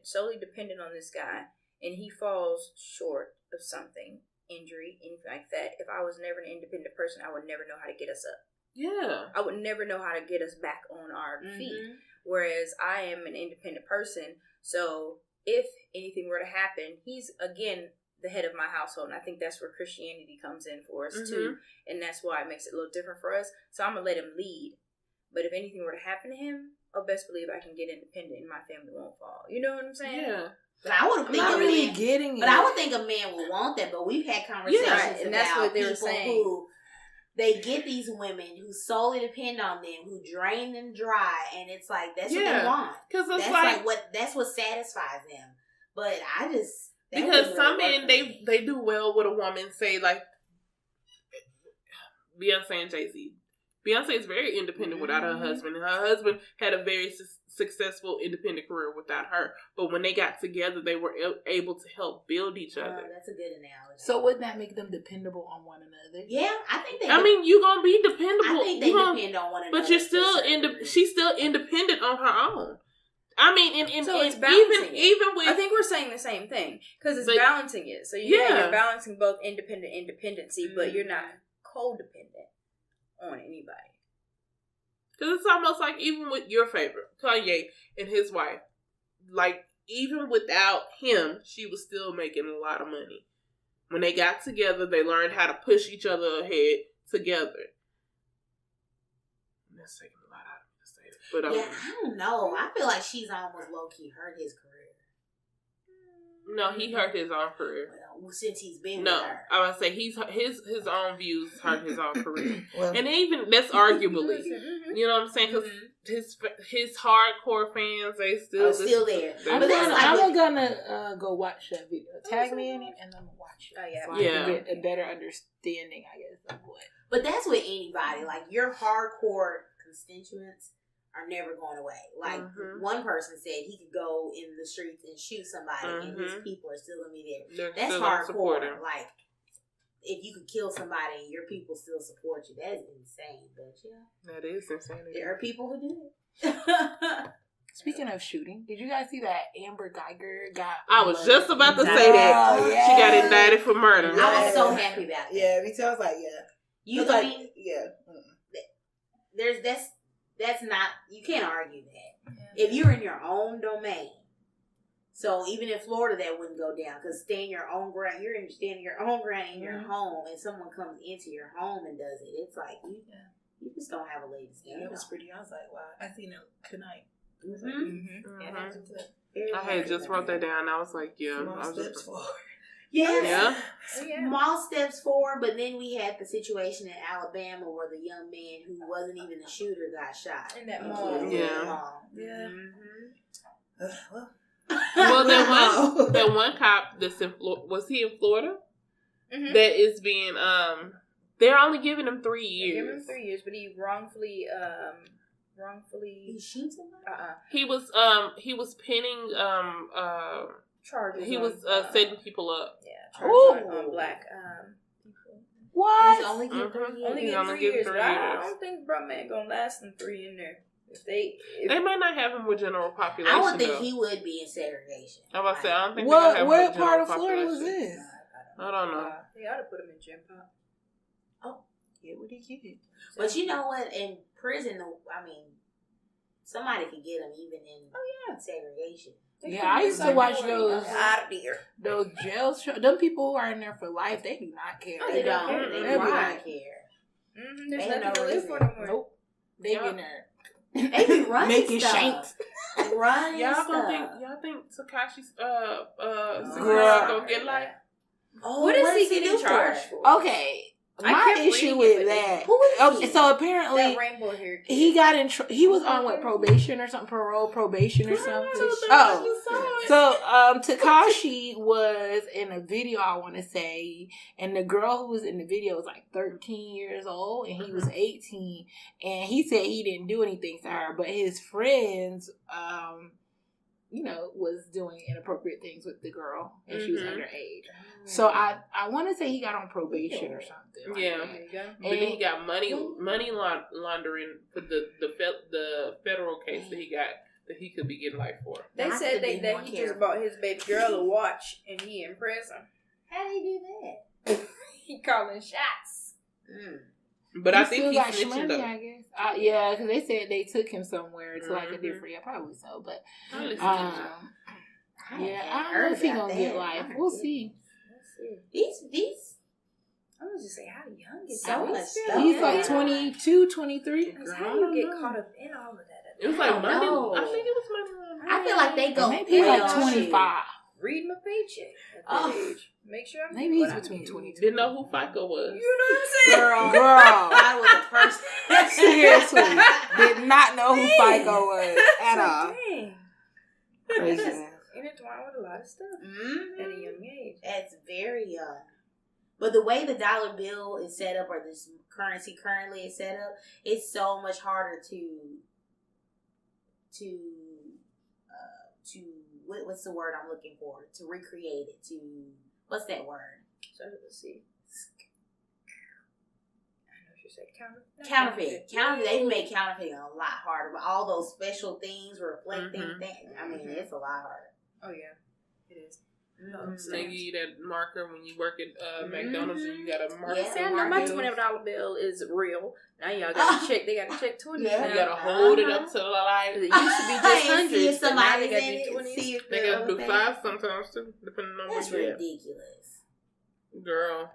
solely dependent on this guy, and he falls short of something, injury, anything like that, if I was never an independent person, I would never know how to get us up. Yeah. I would never know how to get us back on our feet. Whereas I am an independent person, so if anything were to happen, he's again the head of my household, and I think that's where Christianity comes in for us too, and that's why it makes it a little different for us. So I'm gonna let him lead, but if anything were to happen to him, I'll best believe I can get independent and my family won't fall. You know what I'm saying? Yeah. But I would think not really man, getting it. But I would think a man would want that. But we've had conversations and about that's what they were people saying. who they get these women who solely depend on them, who drain them dry, and it's like that's what they want. Because it's that's what satisfies them. But I just because some men they do well with a woman. Say like Beyonce and Jay-Z. Beyonce is very independent without her husband, and her husband had a very successful independent career without her. But when they got together, they were able to help build each other. That's a good analogy. So wouldn't that make them dependable on one another? Yeah, I think they. I mean, you're gonna be dependable. I think they depend on one another. But you're still she's still independent on her own. I mean, so it's balancing even with. I think we're saying the same thing because it's balancing it. So you're balancing both independency, but you're not codependent on anybody. Because it's almost like even with your favorite, Kanye and his wife, like even without him, she was still making a lot of money. When they got together, they learned how to push each other ahead together. That's taking a lot out of me to say that. But I don't know. I feel like she's almost low-key hurt his career. No, he hurt his own career. Well, since he's been with her. I would say his own views hurt his own career. And even, that's arguably, you know what I'm saying? Because his hardcore fans, they still there. I'm gonna go watch that video. Tag me in it, and I'm gonna watch it. Oh, yeah. So I can get a better understanding, I guess, of what. But that's with anybody. Like, your hardcore constituents are never going away. Like, one person said he could go in the streets and shoot somebody, and his people are still going to be there. That's hardcore. Like, if you could kill somebody and your people still support you, that's insane. But yeah, that is insane. There are people who do it. Speaking of shooting, did you guys see that Amber Geiger got... I was just about to say that. Oh, yeah. She got indicted for murder. I was so happy about that. Yeah, me too. I was like, You like, yeah. That's not, you can't argue that. Yeah. If you're in your own domain, so even in Florida that wouldn't go down, because stand your own ground, you're standing your own ground in your home, and someone comes into your home and does it, it's like, you just don't have a leg to stand. Yeah, it was pretty. I was like, wow, I seen it tonight. I had just wrote that down. I was like, Small steps forward. Yeah. Small steps forward, but then we had the situation in Alabama where the young man who wasn't even the shooter got shot. In that mall. Yeah. Well, that one cop that's in Florida, was he in Florida? That is being, they're only giving him 3 years. They're giving him 3 years, but he wrongfully he shoots him? He was pinning, charges. He was setting people up. Yeah, charges on black people. What? He's only getting 3 years. Only getting 3 years. But I don't think bro man gonna last them 3 in there. If they might not have him with general population. I would think he would be in segregation. I was about to say, I don't think what part of Florida was this? I don't know. They ought to put him in gym pop. Oh, yeah, what did he get? But you know what? In prison, I mean, somebody could get him even in segregation. Yeah, I used to watch those out of here. Those jail shows. Them people who are in there for life, they do not care. They don't. They do not care. There's nothing to live for no more. Nope. They be in there. They be running making stuff. shanks. Running Y'all think Tekashi's gonna get life? Oh, what is he getting charged for? Okay. My issue with that. So apparently, that rainbow hair kid. He got in. He was on probation or something, probation or something. Tekashi was in a video, I want to say, and the girl who was in the video was like 13 years old, and he was 18, and he said he didn't do anything to her, but his friends, was doing inappropriate things with the girl, and she was underage. So I want to say he got on probation or something. Yeah, but then he got money laundering for the federal case that he could be getting life for. They said that he just bought his baby girl a watch, and he in prison. How did he do that? He calling shots. But I think still he's got snitching though. I guess. Yeah, because they said they took him somewhere to like a different. Yeah, probably so. But Probably yeah, I don't know if he's gonna get life. We'll see. These. I'm gonna just say, how young is So much stuff. He's like 22, 23. How do you get caught up in all of that? It was like Monday. know. I think it was Monday. I feel like they go. Maybe he's like 25. Read my paycheck at that age. Make sure I'm Maybe he's between 22. Didn't know who FICO was. You know what I'm saying? Girl. I was the first. Seriously. Did not know who FICO was at all. Dang. Crazy. Intertwined with a lot of stuff at a young age. That's very young. But the way the dollar bill is set up, or this currency currently is set up, it's so much harder to what's the word I'm looking for? To recreate it. What's that word? So let's see. I know what you said. Counterfeit. They've made counterfeiting a lot harder. But all those special things, reflecting things. I mean, it's a lot harder. Oh yeah, it is. They give you that marker when you work at McDonald's and you got a marker. Yeah. See, I know my $20 bill is real. Now y'all got to check. They got to check 20. Yeah. You gotta hold it up to the light. It used to be just hundreds. But now they got to do 20s. They gotta do 5 sometimes too, depending on That's where you at. ridiculous. Girl,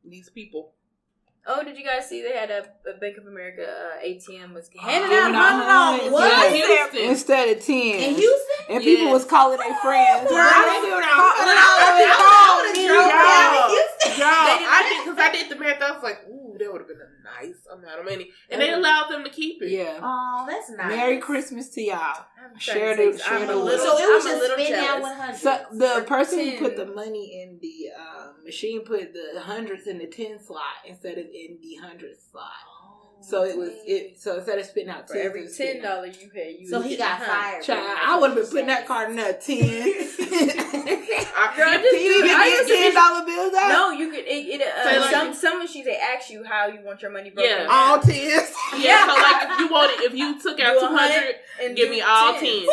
these people. Oh, did you guys see they had a Bank of America ATM was handing Giving out out $100? hundreds. Yeah, Yeah. Houston. Instead of 10. In Houston? And people was calling their friends. Girl, I did the math. I was like, ooh, that would have been a nice amount of money, and they allowed them to keep it. Yeah. Oh, that's nice. Merry Christmas to y'all. I'm Share trying the to say, I'm a share the little- So it was I'm a just little spitting out jealous. 100. So the person who 10. put the money in the machine put the hundreds in the 10 slot instead of in the 100 slot. So it was So instead of spitting out For 10, every it was spitting out- $10 you pay, you So he got fired. Child, I would have been putting that card in that 10. Girl, just Can you do it. I used to get $10 bills out? No, you could. Say like- Some machines they ask you how you want your money broken. Yeah. All 10s. Yeah, so like if you took out Do 200, and give do me all 10. 10.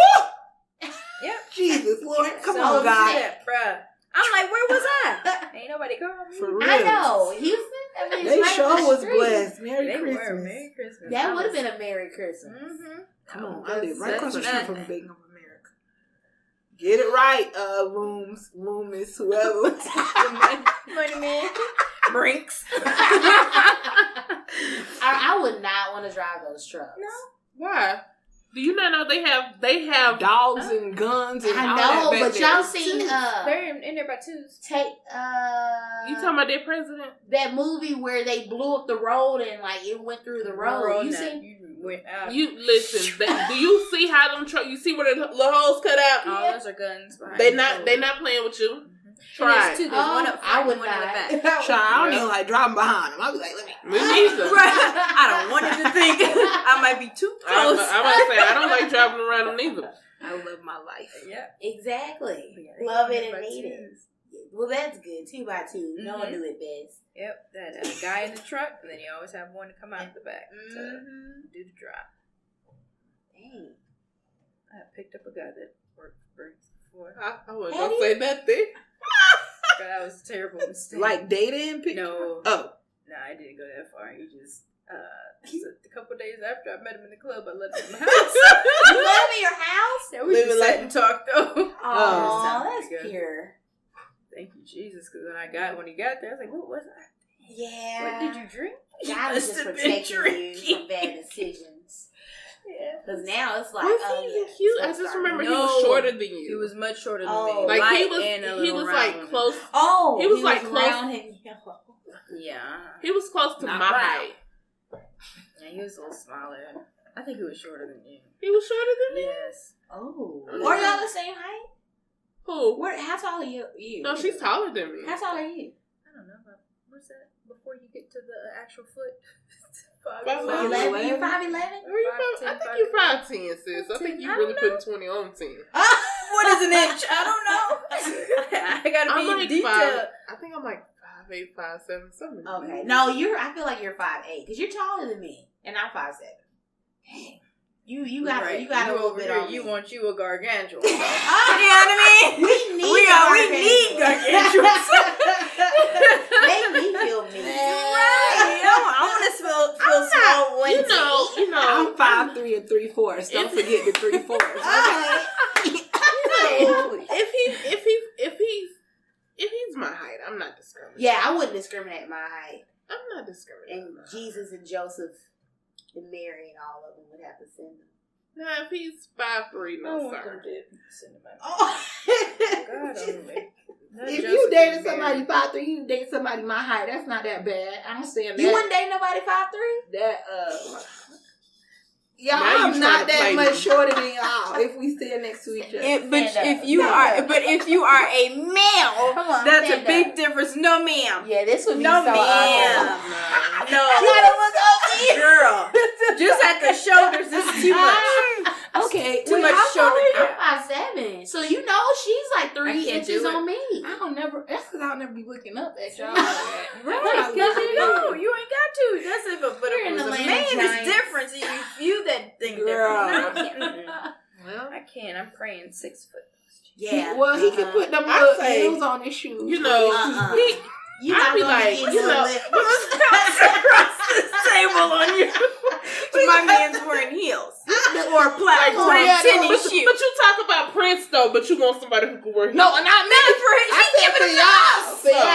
Yep. Jesus, Lord, come So on, God. yeah, bruh. I'm like, where was I? Ain't nobody called me. For real. I know. Houston? I mean, They it's right sure up the was street. blessed. Merry They Christmas. were. Merry Christmas. That would have been a Merry Christmas. Mm-hmm. Come on, I live right That's across the street nothing. from the Bank of America. Get it right, Loomis, whoever. Money man. Brinks. I would not want to drive those trucks. No. Why? Do you not know they have Dogs and guns and all I that know, back but there. y'all seen They're in there by twos. You talking about their president? that movie where they blew up the road and like it went through the road? You seen? You went out. You listen. Do you see how them trucks? You see where the little holes cut out? All those are guns. behind They the not road. playing with you. And Try there's two. it. There's one up front I would and one in the not. back. Child, I don't even like driving behind them. I'll be like, let me. Me neither. I don't want it to think I might be too I'm close. about to say I don't like driving around them neither. I love my life. Yeah. Exactly. Yeah, they Love in it there and by need it. twos. Well, that's good. 2x2. No one Mhm. knew it best. Yep. That guy in the truck, and then you always have one to come out the back to do the drive. Dang. I picked up a guy that worked for Brinks before. I wasn't gonna say nothing. God, that was a terrible mistake. Like dating picture? No. Oh. No, I didn't go that far. He just, a couple days after I met him in the club, I let him in the house. You let him in your house? Yeah, we just sat and talked though. Oh, that's Good. pure. Thank you, Jesus, because when he got there, I was like, what was I? Yeah. What did you drink? God is Must just have been protecting you drinking. from bad decisions. Yeah. Because now it's like, Was oh, he yeah. cute? so I just sorry. remember he No. was shorter than you. He was much shorter than Oh. me. like Light he and a was little like round. close. Oh, He was like close- round and yellow. Yeah. He was close to Not my brown. height. Yeah, he was a little smaller. I think he was shorter than you. He was shorter than me. Yes. Oh. Yeah. Are y'all the same height? Who? How tall are you? No, she's taller than me. How tall are you? I don't know. But what's that? Before you get to the actual foot? 5'11". 5'11"? You 5'11"? Where you from? I think you 5'10", sis. I think you I really don't putting 20 on 10. What is an inch? I don't know. I gotta I'm be like detailed. 5. I think I'm like 5'8", 5'7", something. Okay. No, I feel like you're 5'8", because you're taller than me, and I'm 5'7". Dang. You got Right. a little over bit here, on me. you want you a gargantuan. You know what I mean? We need gargantuans. Make me feel me. Right. I want to I'm 5'3" and 3/4. Don't forget the 3/4. If he's my height, I'm not discriminating. Yeah, I wouldn't discriminate my height. I'm not discriminating. And Jesus and Joseph and Mary and all of them would have to send them. No, if he's 5'3", no sir. God only. If you dated somebody 5'3", you date somebody my height. That's not that bad. I don't stand that. You wouldn't date nobody 5'3"? Y'all, I'm not that much shorter than y'all. If we stand next to each other, but if you are a male, that's a big difference. No, ma'am. Yeah, this would be no, so ma'am. awkward. No, girl. Just at the shoulders, this is too much. Okay, too much shoulder. I'm 5'7", so you know she's like 3 inches on me. I don't never. That's because I'll never be looking up at y'all. Right? Because you ain't got to. That's if a man is different. So you view that thing different. Well, I can't. I'm praying 6 foot. Yeah. Well, he can put them little heels on his shoes. You know, I'd be like, let's across the table on you. My man's wearing heels or platform tennis shoes. But you talk about Prince though. But you want somebody who can wear heels. No, not me. I said for y'all. I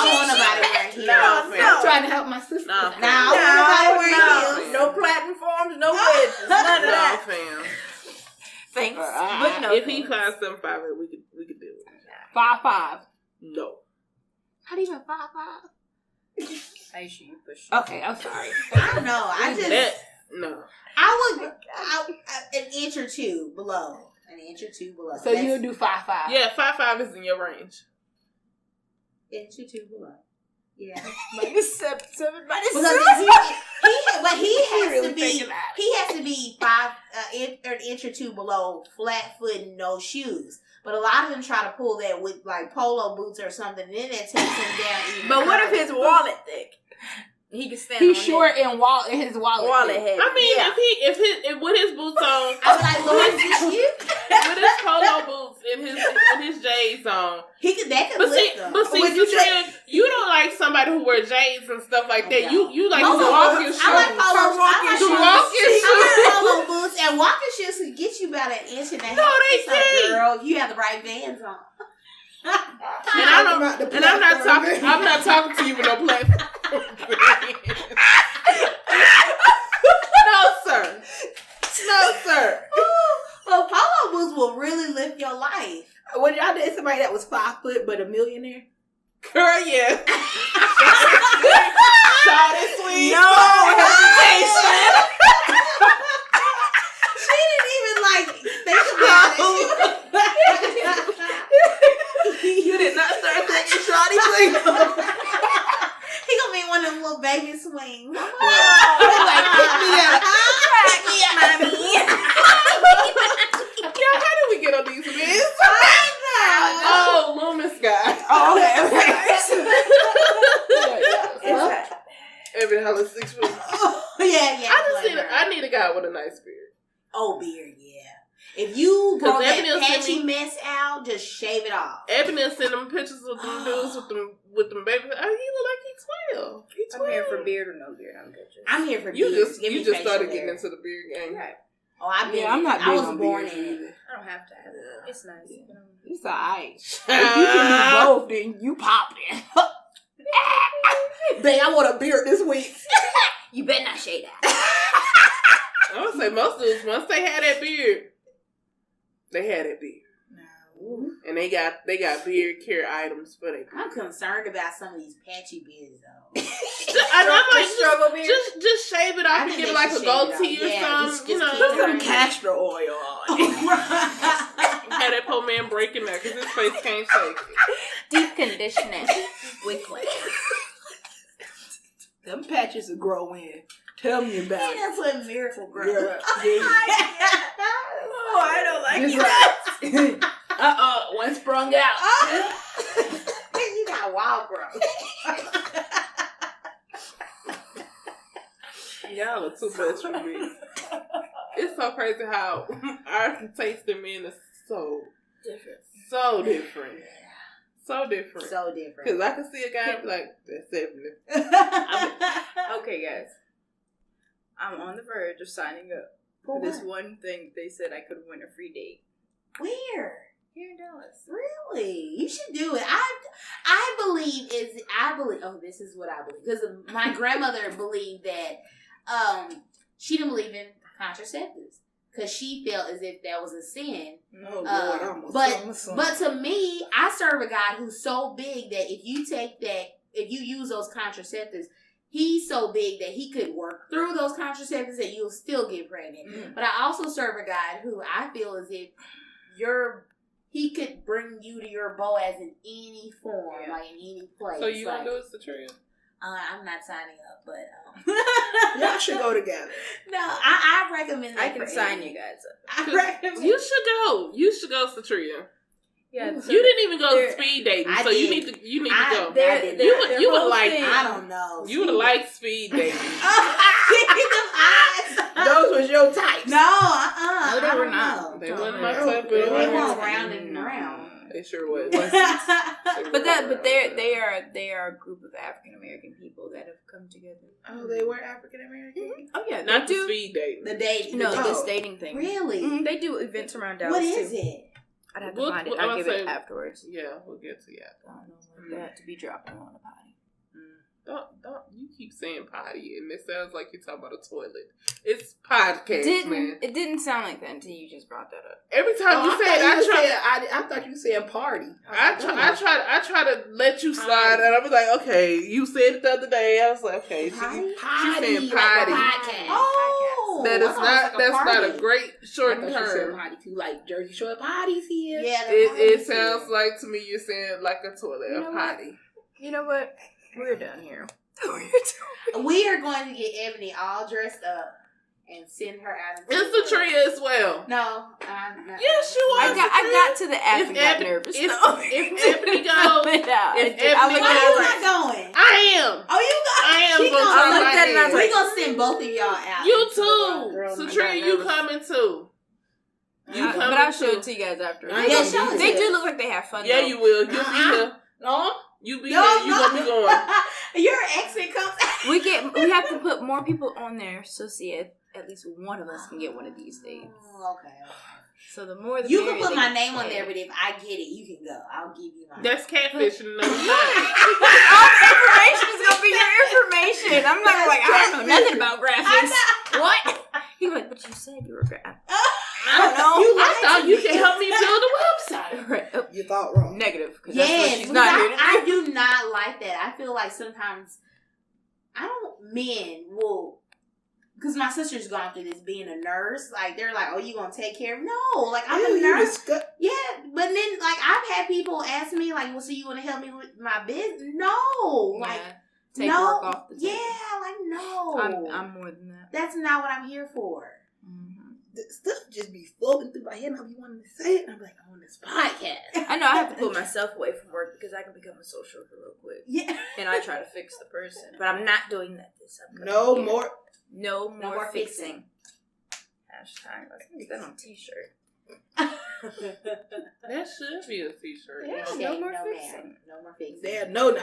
don't want nobody wearing heels. No. I'm trying to help my sister. I don't want nobody wearing heels. No platforms, no wedges, none of that. Fam. Thanks, but no. If he finds 7'5", we could do it. 5'5". No. Not even 5'5". Aisha, you push. Okay, I'm sorry. I don't know. No. I would an inch or two below. An inch or two below. So you'll do 5'5". Yeah, 5'5" is in your range. Inch or two below. Yeah. Seven. But he has to be an inch or two below, flat foot and no shoes. But a lot of them try to pull that with like polo boots or something, and then that takes him down even. But what if his wallet thick? He can stand. He's on short it. and his wallet heavy. I mean, if with his boots on, I'm like, Lord, is this you? With his polo boots and his J's on, that could lift them. But see, you don't like somebody who wears J's and stuff like that. You like walking shoes. I like polo shoes. I like polo boots and walking shoes can get you about an inch and a half. No, they can't. Girl, you have the right Vans on. I'm not talking to you with no platform. No, sir. Well, polo boots will really lift your life. When y'all date somebody that was 5 foot but a millionaire? Girl, yeah. Shot it, sweet. No hesitation. She didn't even think about it. You did not start thinking shawty, please. He gonna be one of them little baby swings. Like, pick me up. Mommy. Yeah, how did we get on these men? Oh, Loomis guy. Oh, okay. Every hella 6 foot. Yeah. I need a guy with a nice beard. Oh, beard, yeah. If you grow that patchy mess out, just shave it off. Ebony sent them pictures of them dudes with them babies. Oh, he look like he's 12. He's 12. I'm here for beard or no beard. I'm good. I'm here for beard. You just started getting into the beard game. Right. Oh, I'm not big on beard either. I don't have to have it. It's nice. Yeah. It's alright. If you can do both, then you pop it. Babe, I want a beard this week. You better not shave that. I would say most dudes, once they had that beard, they had that beard. No. And they got beard care items for their beard. I'm concerned about some of these patchy beards though. I'm like, just shave it off and get like a goatee or something. You know, put some castor oil on. Had that poor man breaking there because his face can't shake it. Deep conditioning with clay. Them patches will grow in. Tell me about it. That's what miracle grow. Yeah. Oh, I don't like it. One sprung out. You got wild growth. Y'all are too much for me. It's so crazy how our taste in men is so different. So different. Because I can see a guy and be like, that's 70. Okay, guys. I'm on the verge of signing up for this one thing they said I could win a free date. Where? Here in Dallas. Really? You should do it. Oh, this is what I believe. Because my grandmother believed that she didn't believe in contraceptives. Because she felt as if that was a sin. Oh, Lord, but to me, I serve a God who's so big that if you use those contraceptives, he's so big that he could work through those contraceptives and you'll still get pregnant. Mm. But I also serve a God who I feel as if he could bring you to your Boaz in any form, like in any place. So you gonna go with Satria? I'm not signing up, but y'all should go together. No, I recommend that. I can sign you guys up. I recommend. You should go. You should go, Satria. Yeah, so you didn't even go speed dating, so you need to go. You would like. I don't know. You would have liked speed dating. Those was your types. No, no, they were not. They wasn't my type. They went round and round. They sure was. But they are a group of African American people that have come together. Oh, they were African American. Mm-hmm. Oh yeah, not the speed dating. The dating. No, this dating thing. Really? Mm-hmm. They do events around Dallas. What is it? I'd have to find it. I'll give it afterwards. Yeah, we'll get to that. I don't know like that to be dropping on a potty. Don't you keep saying potty and it sounds like you're talking about a toilet. It's podcast, man. It didn't sound like that until you just brought that up. Every time you said I thought you said party. I try to let you slide and I was like, okay, you said it the other day. I was like, okay, she said potty. Like oh, that's not a great short term. She said potty too, like Jersey Shore potties here. Yeah, it sounds like to me you're saying like a toilet, a potty. You know what? We're done here. We are going to get Ebony all dressed up and send her out. It's the tree as well. No, yes, you are. I got to the app and got nervous. If Ebony goes, I'm not going. I am. Oh, you go. I am going. We're gonna send both of y'all out. You too. Satria, you coming too. But I'll show it to you guys after. Yeah, they do look like they have fun. Yeah, though. you will. You'll be here. No. You be there. You gonna be going. Your exit comes. We have to put more people on there so see at least one of us can get one of these days. Okay. So the more the you can put my name on there, but if I get it, you can go. I'll give you my. That's catfishing. No, all information is gonna be your information. I'm not like I don't know nothing about graphics. What? He like, but you said you were graphic. I don't know. I thought you could help me build a website. Right. You thought wrong. Negative. Yes, she's not here to do. I do not like that. I feel like sometimes men will, because my sister's gone through this being a nurse. Like they're like, oh, you gonna take care of? No, like I'm a nurse. Yeah, but then like I've had people ask me like, well, so you want to help me with my business? No, like take work off the table. Yeah, like no. I'm more than that. That's not what I'm here for. The stuff just be floating through my head and I'll be wanting to say it and I'm like, on this podcast. I know I have to pull myself away from work because I can become a social worker real quick. Yeah. And I try to fix the person. But I'm not doing that this upcoming year. No more fixing. Hashtag. Let's get that on a t-shirt. That should be a t-shirt. Yeah, no more fixing. No more fixing. There, no.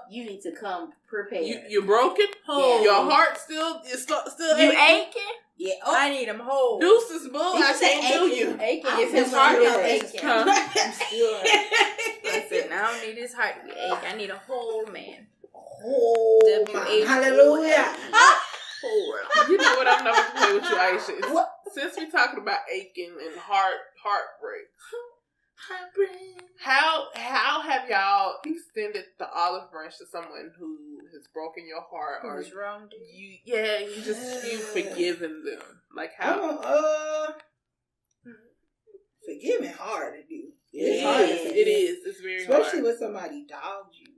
You need to come prepared. You broken? Yeah. Your heart still you aching? Yeah. Oh. I need him whole. Deuces, bull. I can't do you. Aching. If his heart is aching. Listen, I don't need his heart to be aching. I need a whole man. Oh, hallelujah. You know what? I'm not going to play with you, Aisha. Since we're talking about aching and heartbreak, how have y'all extended the olive branch to someone who has broken your heart or who's wronged you? Yeah, you've forgiven them. Like how? Forgiving hard to do. It's hard. It is. It's very hard. Especially when somebody dogged you,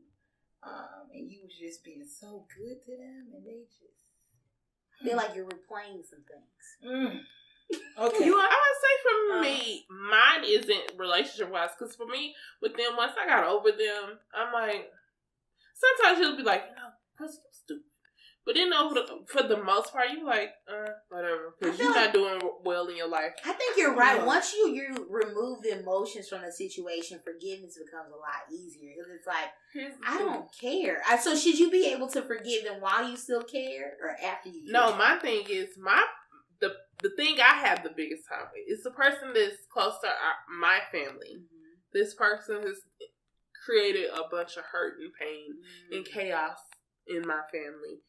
and you was just being so good to them, and they just feel like you're replaying some things. Okay. I would say for me, mine isn't relationship wise, because for me, with them, once I got over them, I'm like, sometimes you'll be like, you know, because you're stupid. But then for the most part, you like, whatever. Because you're not doing well in your life. I think you're right. Once you remove the emotions from the situation, forgiveness becomes a lot easier. Because it's like, I don't care. So should you be able to forgive them while you still care or after you care? No, my thing is, the thing I have the biggest time with is the person that's close to my family. Mm-hmm. This person has created a bunch of hurt and pain and chaos in my family.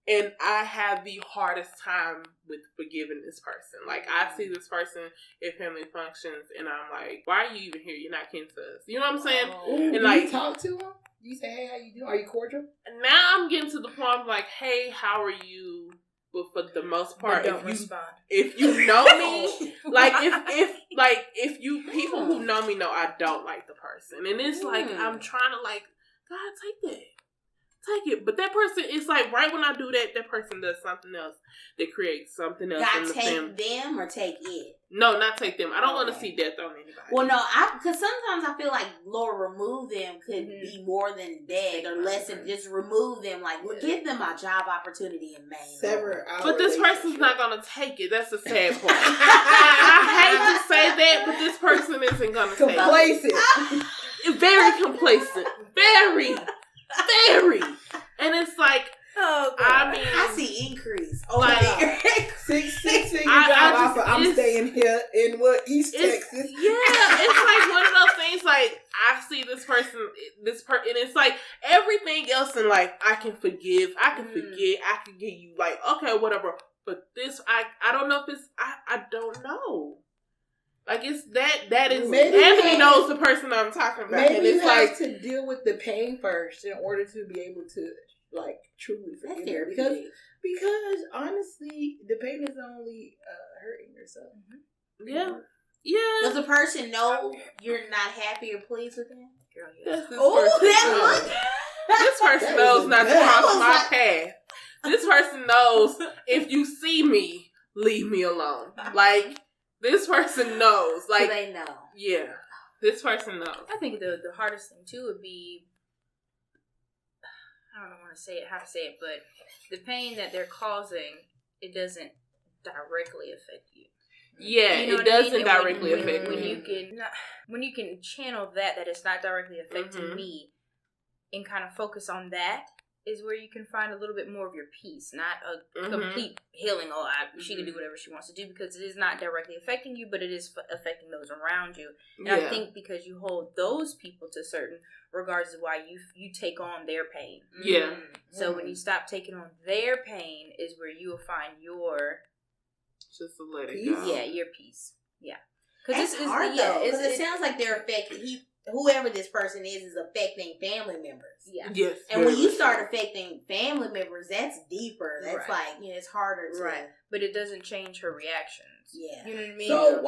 And I have the hardest time with forgiving this person. Like, I see this person at family functions, and I'm like, why are you even here? You're not kin to us. You know what I'm saying? Ooh, and like, you talk to him? You say, hey, how you doing? Are you cordial? Now I'm getting to the point of like, hey, how are you? But for the most part, if you know me, like if you people who know me know I don't like the person, and it's like I'm trying to like, God, take it. But that person, it's like right when I do that, that person does something else that creates something else in the family. Take them or take it? No, not take them. I don't want to see death on anybody. Well, no, because sometimes I feel like Lord, remove them could be more than dead or less than just remove them. Like, give them a job opportunity in Maine. But this person's not going to take it. That's the sad part. I hate to say that, but this person isn't going to take it. Complacent. Very complacent. Very. And it's like, I mean, I see increase. Like, six figure job offer. I'm staying here in East Texas. Yeah, it's like one of those things. Like, I see this person, and it's like everything else in life. I can forgive. I can forget. I can give you like, okay, whatever. But this, I don't know if it's. I don't know. Like, it's that is Anthony knows the person I'm talking about. Maybe and it's you like have to deal with the pain first in order to be able to like truly forgive. Because honestly, the pain is only hurting yourself. Yeah. Yeah. Does the person know you're not happy or pleased with them? This person knows not to cross my path. This person knows if you see me, leave me alone. Like, this person knows. Like, so they know. Yeah. This person knows. I think the hardest thing too would be, I don't know how to say it, but the pain that they're causing, it doesn't directly affect you. Yeah, you know it doesn't I mean? directly affect me. When you can channel that it's not directly affecting me, and kind of focus on that, is where you can find a little bit more of your peace, not a complete healing. She can do whatever she wants to do because it is not directly affecting you, but it is affecting those around you. And I think because you hold those people to certain regards of why you take on their pain. Yeah. So when you stop taking on their pain is where you will find your just to let it peace. go. Yeah, your peace. Yeah. Because it's hard though. Because it sounds like they're affecting whoever this person is affecting family members. Yeah. Yes. And when you start affecting family members, that's deeper. That's like, it's harder to. Right. But it doesn't change her reactions. Yeah. You know what I mean? So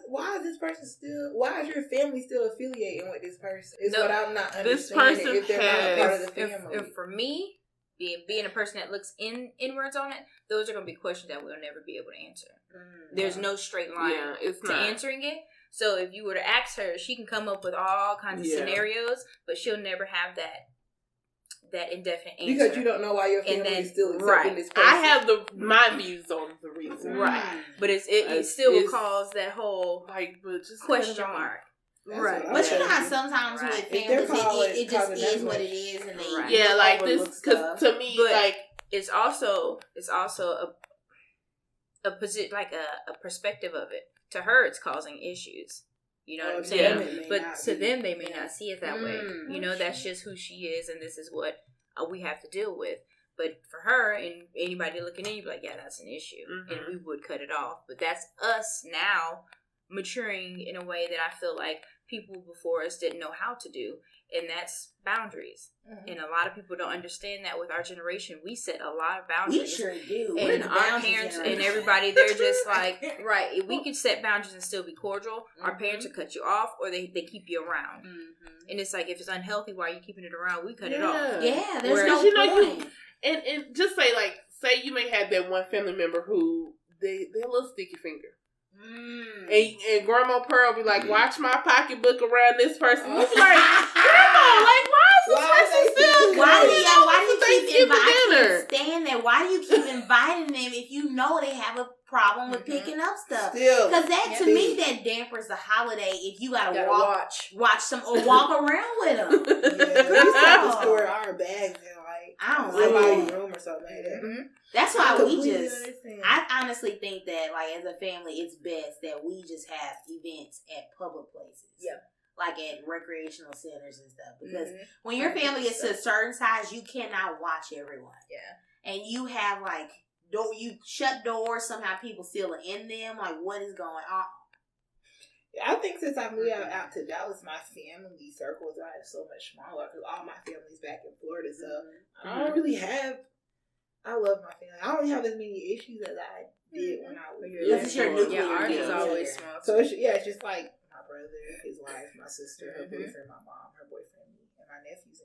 why is this person why is your family still affiliating with this person? Is what I'm not understanding. This person if they're not a part of the family. If for me, being a person that looks inwards on it, those are going to be questions that we'll never be able to answer. There's no straight line to answering it. So if you were to ask her, she can come up with all kinds of scenarios, but she'll never have that indefinite answer. Because you don't know why your family is still accepting this person. I have my views on the reason. Right. But it still will cause that whole question mark. Right. But you know how sometimes with families, it just is what it is. And they like this, because to me, like, it's also a position, like a perspective of it. To her, it's causing issues. You know what I'm saying? But to them, they may not see it that way. You know, that's just who she is, and this is what we have to deal with. But for her, and anybody looking in, you'd be like, yeah, that's an issue. And we would cut it off. But that's us now maturing in a way that I feel like people before us didn't know how to do. And that's boundaries. And a lot of people don't understand that with our generation. We set a lot of boundaries. We sure do. And our parents and everybody, they're just like, right, we could set boundaries and still be cordial. Our parents will cut you off or they keep you around. And it's like, if it's unhealthy, why are you keeping it around? We cut it off. Yeah, there's no point. And just say you may have that one family member who they're a little sticky finger. And Grandma Pearl be like, watch my pocketbook around this person. You be like, Grandma, like, why is this person still Why do you keep Thanksgiving dinner? Stand there. Why do you keep inviting them if you know they have a problem with picking up stuff? Still. Because that, to me, that dampers the holiday if you gotta watch some or walk around with them. Yeah, we used to have to store our bags in like I don't somebody's room or something like that. Mm-hmm. That's why Understand. I honestly think that, like, as a family, it's best that we just have events at public places. Yeah. Like at recreational centers and stuff. Because when your family gets to a certain size, you cannot watch everyone. Yeah. And you have, like, you shut doors, somehow people still are in them. Like, what is going on? I think since I moved out to Dallas, my family circle is so much smaller because all my family's back in Florida. So I don't really have. I love my family. I don't really have as many issues as I did when I was. This is your nuclear ours is family. always small. So it's just like my brother, his wife, my sister, her boyfriend, my mom, her boyfriend, me, and my nephews.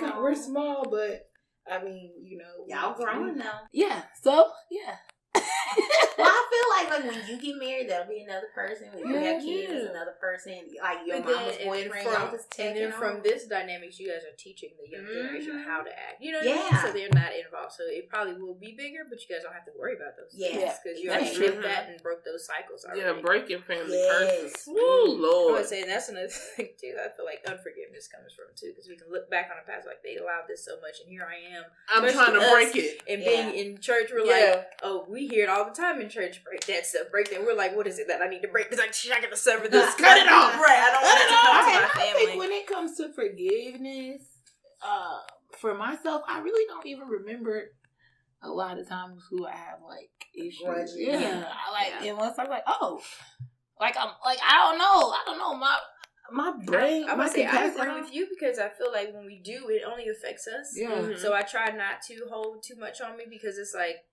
And we're small, but I mean, Y'all growing now. Yeah. So yeah. Well, I feel like when you get married, that'll be another person. When you have kids, it's another person. Like your mama's boyfriend, y'all just and taking then from this dynamics, you guys are teaching the young generation how to act. You know what I mean? Yeah. So they're not involved. So it probably will be bigger, but you guys don't have to worry about those things. Because you already lived that and broke those cycles already. Yeah, breaking family curses. Yes. Woo, Lord. I would say that's another thing too. I feel like unforgiveness comes from too, because we can look back on the past like they allowed this so much, and here I am. I'm trying to break it. And being in church, we're like, oh, we hear it all the time in church. Break that stuff, break that. We're like, what is it that I need to break? It's like, I got to sever this. Cut it off. Right. I don't want it to come to my family. I think when it comes to forgiveness, for myself, I really don't even remember a lot of times who I have like issues. And once I'm like, oh, like I'm like I don't know my brain. I would say I agree with you because I feel like when we do, it only affects us. Yeah. So I try not to hold too much on me because it's like.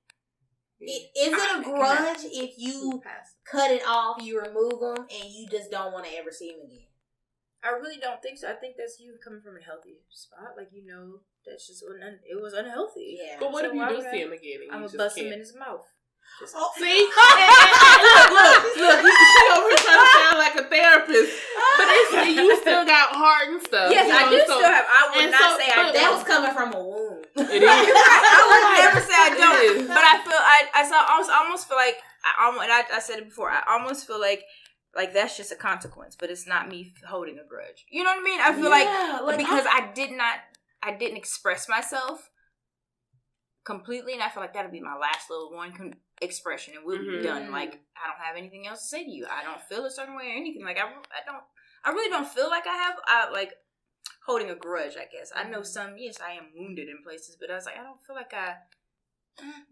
Is it a grudge if you cut it off, you remove them, and you just don't want to ever see them again? I really don't think so. I think that's you coming from a healthy spot. Like, that's just, it was unhealthy. Yeah. But what if you do see him again? I'm going to bust him in his mouth. See? look, she over here trying to sound like a therapist. But it's you still got heart and stuff. Yes, I do still have. I would not say I don't. That was coming from a wound. It is. I would never say I don't. But I feel, I almost feel like, I said it before, I almost feel like that's just a consequence, but it's not me holding a grudge. You know what I mean? I feel like because I didn't express myself completely, and I feel like that'll be my last little one expression, and we'll be done. Like, I don't have anything else to say to you. I don't feel a certain way or anything. Like, I really don't feel like I have, like, holding a grudge, I guess. I know yes, I am wounded in places, but I was like, I don't feel like I...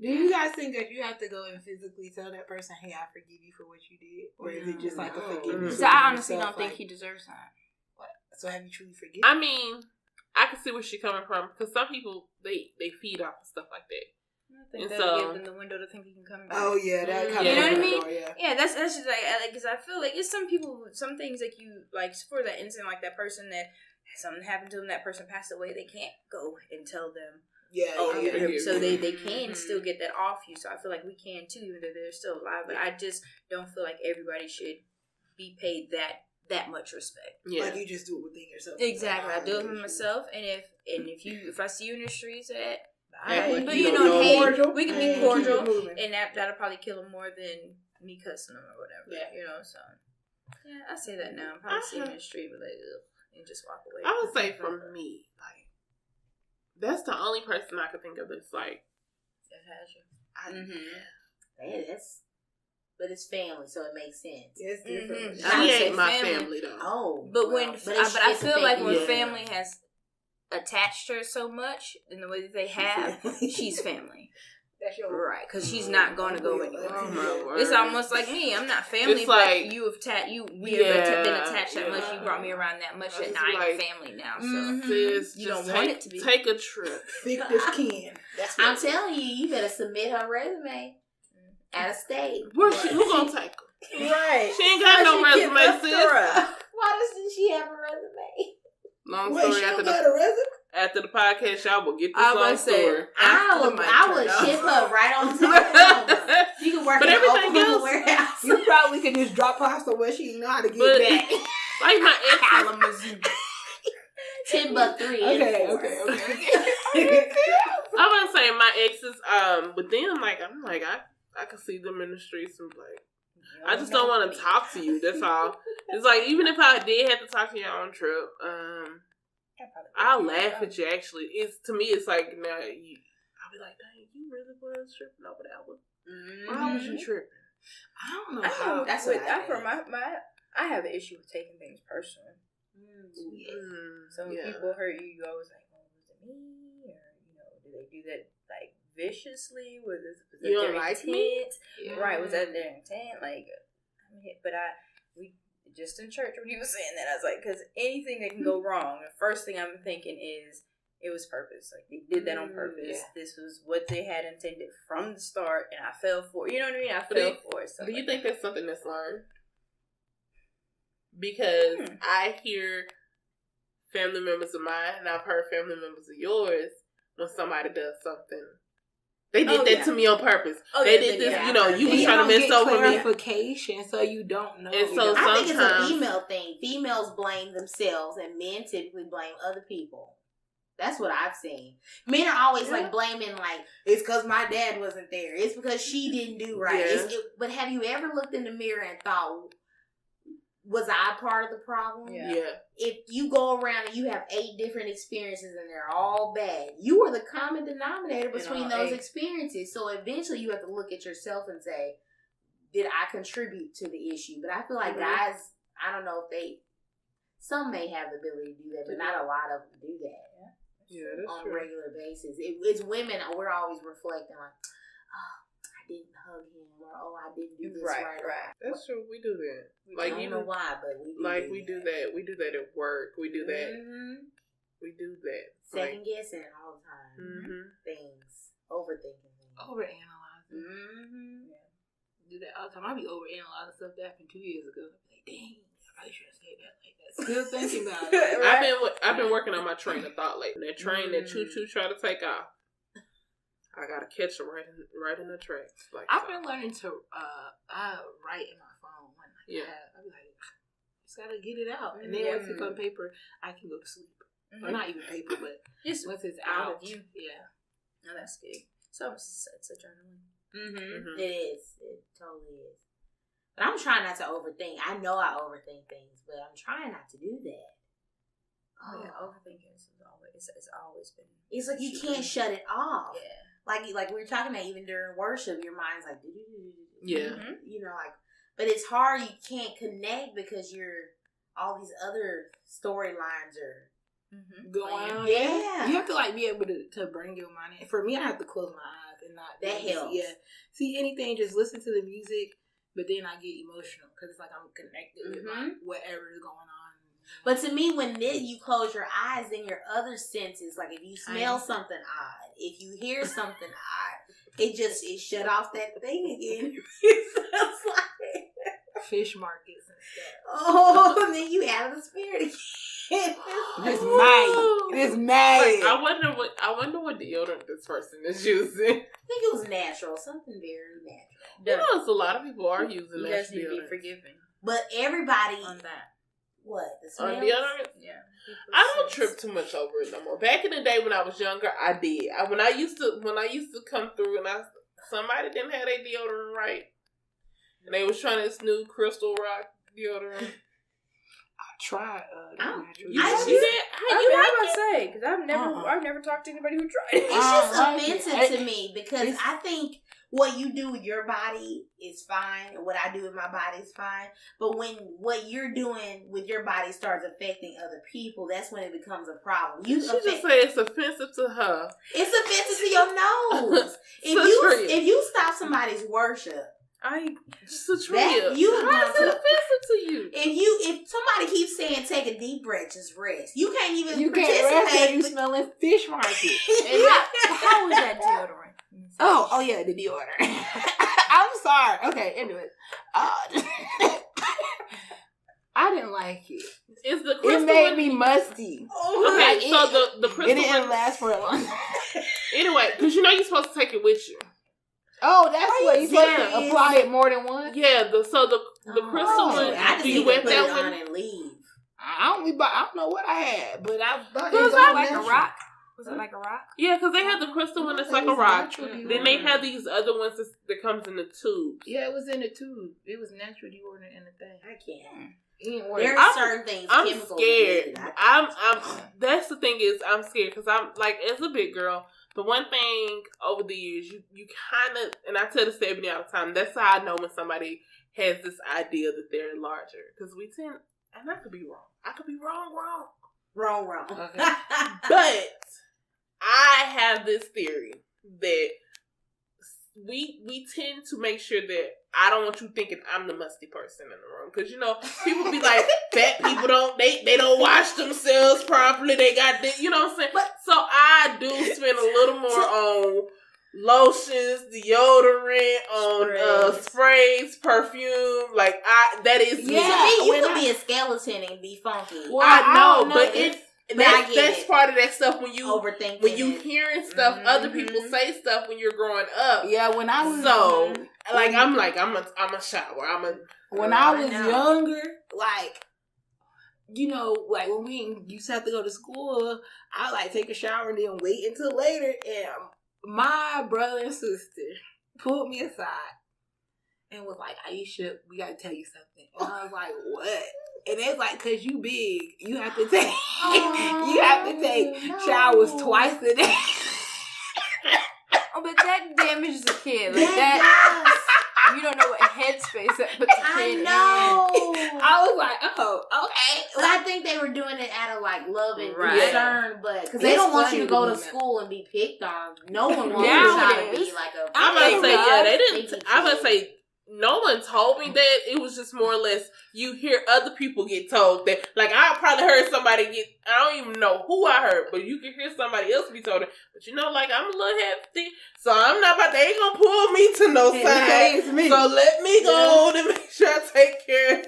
Do you guys think that you have to go and physically tell that person, hey, I forgive you for what you did? Or is it just like a forgiveness? So I honestly don't think he deserves that. What? So have you truly forgiven? I mean, I can see where she's coming from, because some people, they feed off of stuff like that. I think that'll give them the window to think he can come back. Oh, yeah, that kind you of... know what I mean? Door, yeah. Yeah, that's just like, because I feel like it's some people, some things like you, like for that incident, like that person that something happened to them, that person passed away, they can't go and tell them. Yeah, So they can still get that off you. So I feel like we can too, even though they're still alive. But I just don't feel like everybody should be paid that much respect. Yeah. Like you just do it within yourself. Exactly. I do it for myself, and if I see you in the streets, but hey, we can be cordial, and that'll probably kill them more than me cussing them or whatever. Yeah. So I say that now. I'm probably see them in the street, but and just walk away. I would say for me, like. That's the only person I could think of that's like that has you. But it's family, so it makes sense. It's different. She ain't my family though. Oh, but I feel like when Yeah. family has attached her so much in the way that they have, she's family. That's your right, because she's not going to go anywhere. Oh my word. It's almost like me. I'm not family, It's like, but we have been attached that much. You brought me around that much, and I'm family now. So sis, you don't want it to be. Take a trip. Thick as kin. I'm telling you better submit her resume out of state. Who gonna take her? Right. She ain't got no resume, sis. Why doesn't she have a resume? Long story after the podcast, y'all will get this long story. I would ship her right on top. You can can work But in an everything Oklahoma else- warehouse. You probably could just drop her off somewhere she know how to get But- back. Like my ex. Kalamazoo. 10 buck 3 and 4. Okay. I'm gonna say my exes. But then I can see them in the streets and like. I just don't want to talk to you. That's all. It's like even if I did have to talk to you on trip, I'll laugh at you. Actually, to me, it's like now I'll be like, dang, you really was tripping over that one. Why was you tripping? I don't know I how. know That's with what I for think. I have an issue with taking things personal. So when people hurt you, you always like, oh, was it me? Or do they do that like viciously? Was You don't their like intent? me? Yeah. Right? Was that their intent? Like, we just in church when he was saying that, I was like, because anything that can go wrong, the first thing I'm thinking is it was purpose. Like they did that on purpose. Yeah. This was what they had intended from the start, and I fell for it. You know what I mean? I fell for it. So Do you think that's something that's learned? Because I hear family members of mine, and I've heard family members of yours, when somebody does something. They did that to me on purpose. They did this, you was trying to mess over me. Clarification, so you don't know. And so I think it's a sometimes- female thing. Females blame themselves, and men typically blame other people. That's what I've seen. Men are always like blaming, like it's because my dad wasn't there. It's because she didn't do right. Yeah. But have you ever looked in the mirror and thought, was I part of the problem? Yeah. If you go around and you have 8 different experiences and they're all bad, you are the common denominator between those experiences. So eventually you have to look at yourself and say, did I contribute to the issue? But I feel like guys, I don't know if some may have the ability to do that, but not a lot of them do that. Yeah, that's on true. a regular basis. It's women, we're always reflecting like, oh, I didn't hug him, or I didn't do this right. That's true. We do that. I don't know why, but we do. We do that. We do that at work. We do that. We do that. Second guessing all the time. Things. Overthinking things. Overanalyzing. Do that all the time. I be overanalyzing stuff that happened 2 years ago. Like, dang, I probably should have said that like that. Still thinking about it. I've been working on my train of thought lately. That train that choo try to take off. I gotta catch it right in the tracks. Like I've been learning to I write in my phone when I be like, just gotta get it out. And then once it's on paper, I can go to sleep. Or not even paper, but just once it's out out. of you. Yeah. No, that's good. So it's a journaling. It is. It totally is. But I'm trying not to overthink. I know I overthink things, but I'm trying not to do that. Oh yeah, overthinking is always been. It's like you can't shut it off. Yeah. Like we were talking about, even during worship, your mind's like, yeah. Like, but it's hard. You can't connect because all these other storylines are going on. Yeah. You have to like be able to bring your mind in. For me, I have to close my eyes and not. That helps. Yeah. See anything, just listen to the music, but then I get emotional because it's like I'm connected with whatever is going on. But to me, when you close your eyes, then your other senses, like if you smell something odd, if you hear something odd, it shut off that thing again. It sounds like fish markets and stuff. Oh, and then you out of the spirit again. It's May. Like, I wonder what deodorant this person is using. I think it was natural, something very natural. You know, a lot of people are using you that guys need to deodorant. be forgiving But everybody on that. What? The On smells? deodorant? Yeah. I don't trip too much over it no more. Back in the day when I was younger, I did. When I used to come through and somebody didn't have their deodorant right, and they was trying this new Crystal Rock deodorant. I tried. You see that? How you I like was it? about to say because I've never talked to anybody who tried it. It's just like offensive to me because I think what you do with your body is fine, and what I do with my body is fine. But when what you're doing with your body starts affecting other people, that's when it becomes a problem. She just said it's offensive to her. It's offensive to your nose. If you stop somebody's worship, It's a trip. How is it offensive to you? If somebody keeps saying take a deep breath, just rest. You can't even You participate. can't rest when you smelling fish market. How was that deodorant? Oh yeah, the deodorant. I'm sorry. Okay, anyway. I didn't like it. It's the crystal. It made me musty. Okay, so the crystal. It didn't last for a long time. Anyway, because you're supposed to take it with you. Oh, that's what you supposed to serious? apply it more than once. Yeah, the crystal one. I just Do you need to wet put that it on one? and leave. I don't know what I had, but I thought it Was was that all like natural. a rock? Was it like a rock? Yeah, because they have the crystal one that's It like a was rock. natural Then they have these other ones that comes in the tubes. Yeah, it was in the tube. It was natural deodorant in the thing. I can't. There There's certain things. I'm chemicals scared. in it. I'm. That's the thing is, I'm scared because I'm like, as a big girl. The one thing over the years, you kind of, and I tell the Stephanie all the time, that's how I know when somebody has this idea that they're larger. Because we tend, and I could be wrong. I could be wrong. Wrong. Okay. But I have this theory that we tend to make sure that I don't want you thinking I'm the musty person in the room. Because, you know, people be like, fat people they don't wash themselves properly. They got this, you know what I'm saying? But so I do spend a little more on lotions, deodorant, on sprays, perfume. Like, that is me. To me, you could be a skeleton and be funky. Well, I know, but that's that's part of that stuff when you overthinking. When you hearing stuff, other people say stuff when you're growing up. Yeah, when I was I'm a shower. When I was younger, like, you know, like when we used to have to go to school, I like take a shower and then wait until later. And my brother and sister pulled me aside and was like, Aisha, we gotta tell you something. And I was like, what? And it's like, cause you big, you have to take showers twice a day. Oh, but that damages a kid. Like that. You don't know what headspace that puts a kid in. I was like, oh, okay. But I think they were doing it out of like love and Right. concern, but because they don't want you to go to school and be picked on. No one wants Now your child it to be is. like a. I'm about to say, yeah, they didn't. Thank you. I'm about to say, no one told me that. It was just more or less you hear other people get told that. Like, I probably heard somebody I don't even know who I heard, but you can hear somebody else be told it. But you know, like, I'm a little hefty, so I'm not about, they ain't gonna pull me to no side. So let me go to make sure I take care.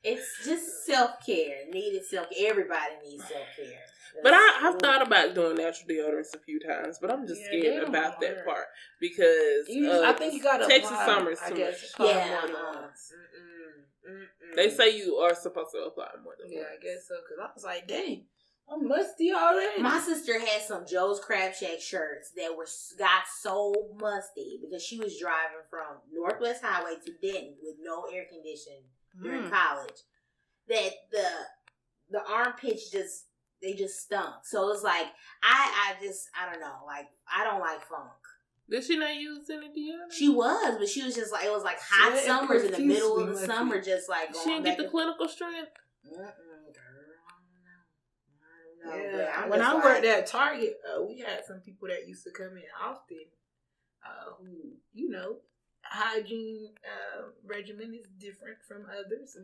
It's just self-care. Needed self-care. Everybody needs self-care. But I've thought about doing natural deodorants a few times, but I'm just scared about that part because I think you gotta Texas apply, summer is I too guess, much. more than once. They say you are supposed to apply more than once. I guess so. Because I was like, dang, I'm musty already. My sister had some Joe's Crab Shack shirts that got so musty because she was driving from Northwest Highway to Denton with no air conditioning during college. That the armpits just stunk. So it's like I don't know. Like, I don't like funk. Did she not use any deodorant? She was, but she was just like, it was like hot summers in the middle of the summer, just like going she didn't back get the clinical strength. When I worked at Target, we had some people that used to come in often who, you know, hygiene regimen is different from others.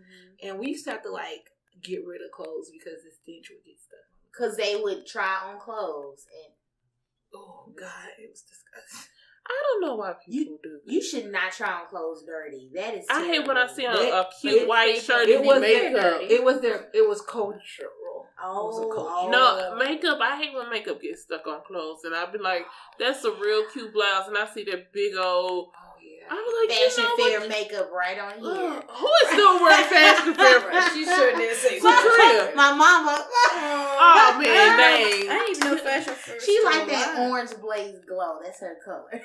And we used to have to, like, get rid of clothes because the stench would get stuck. Because they would try on clothes. And oh, God, it was disgusting. I don't know why people do that. You should not try on clothes dirty. That is I hate when I see a cute it- white shirt it and was makeup. It was cultural. No, makeup. I hate when makeup gets stuck on clothes, and I'd be like, "That's a real cute blouse," and I see that big old. I was like, Fashion you know Fair makeup right on here. Who is still wearing Fashion Fair? She sure did say For real. My mama. Oh man, dang! I didn't even know Fashion Fair. She like that orange blaze glow. That's her color.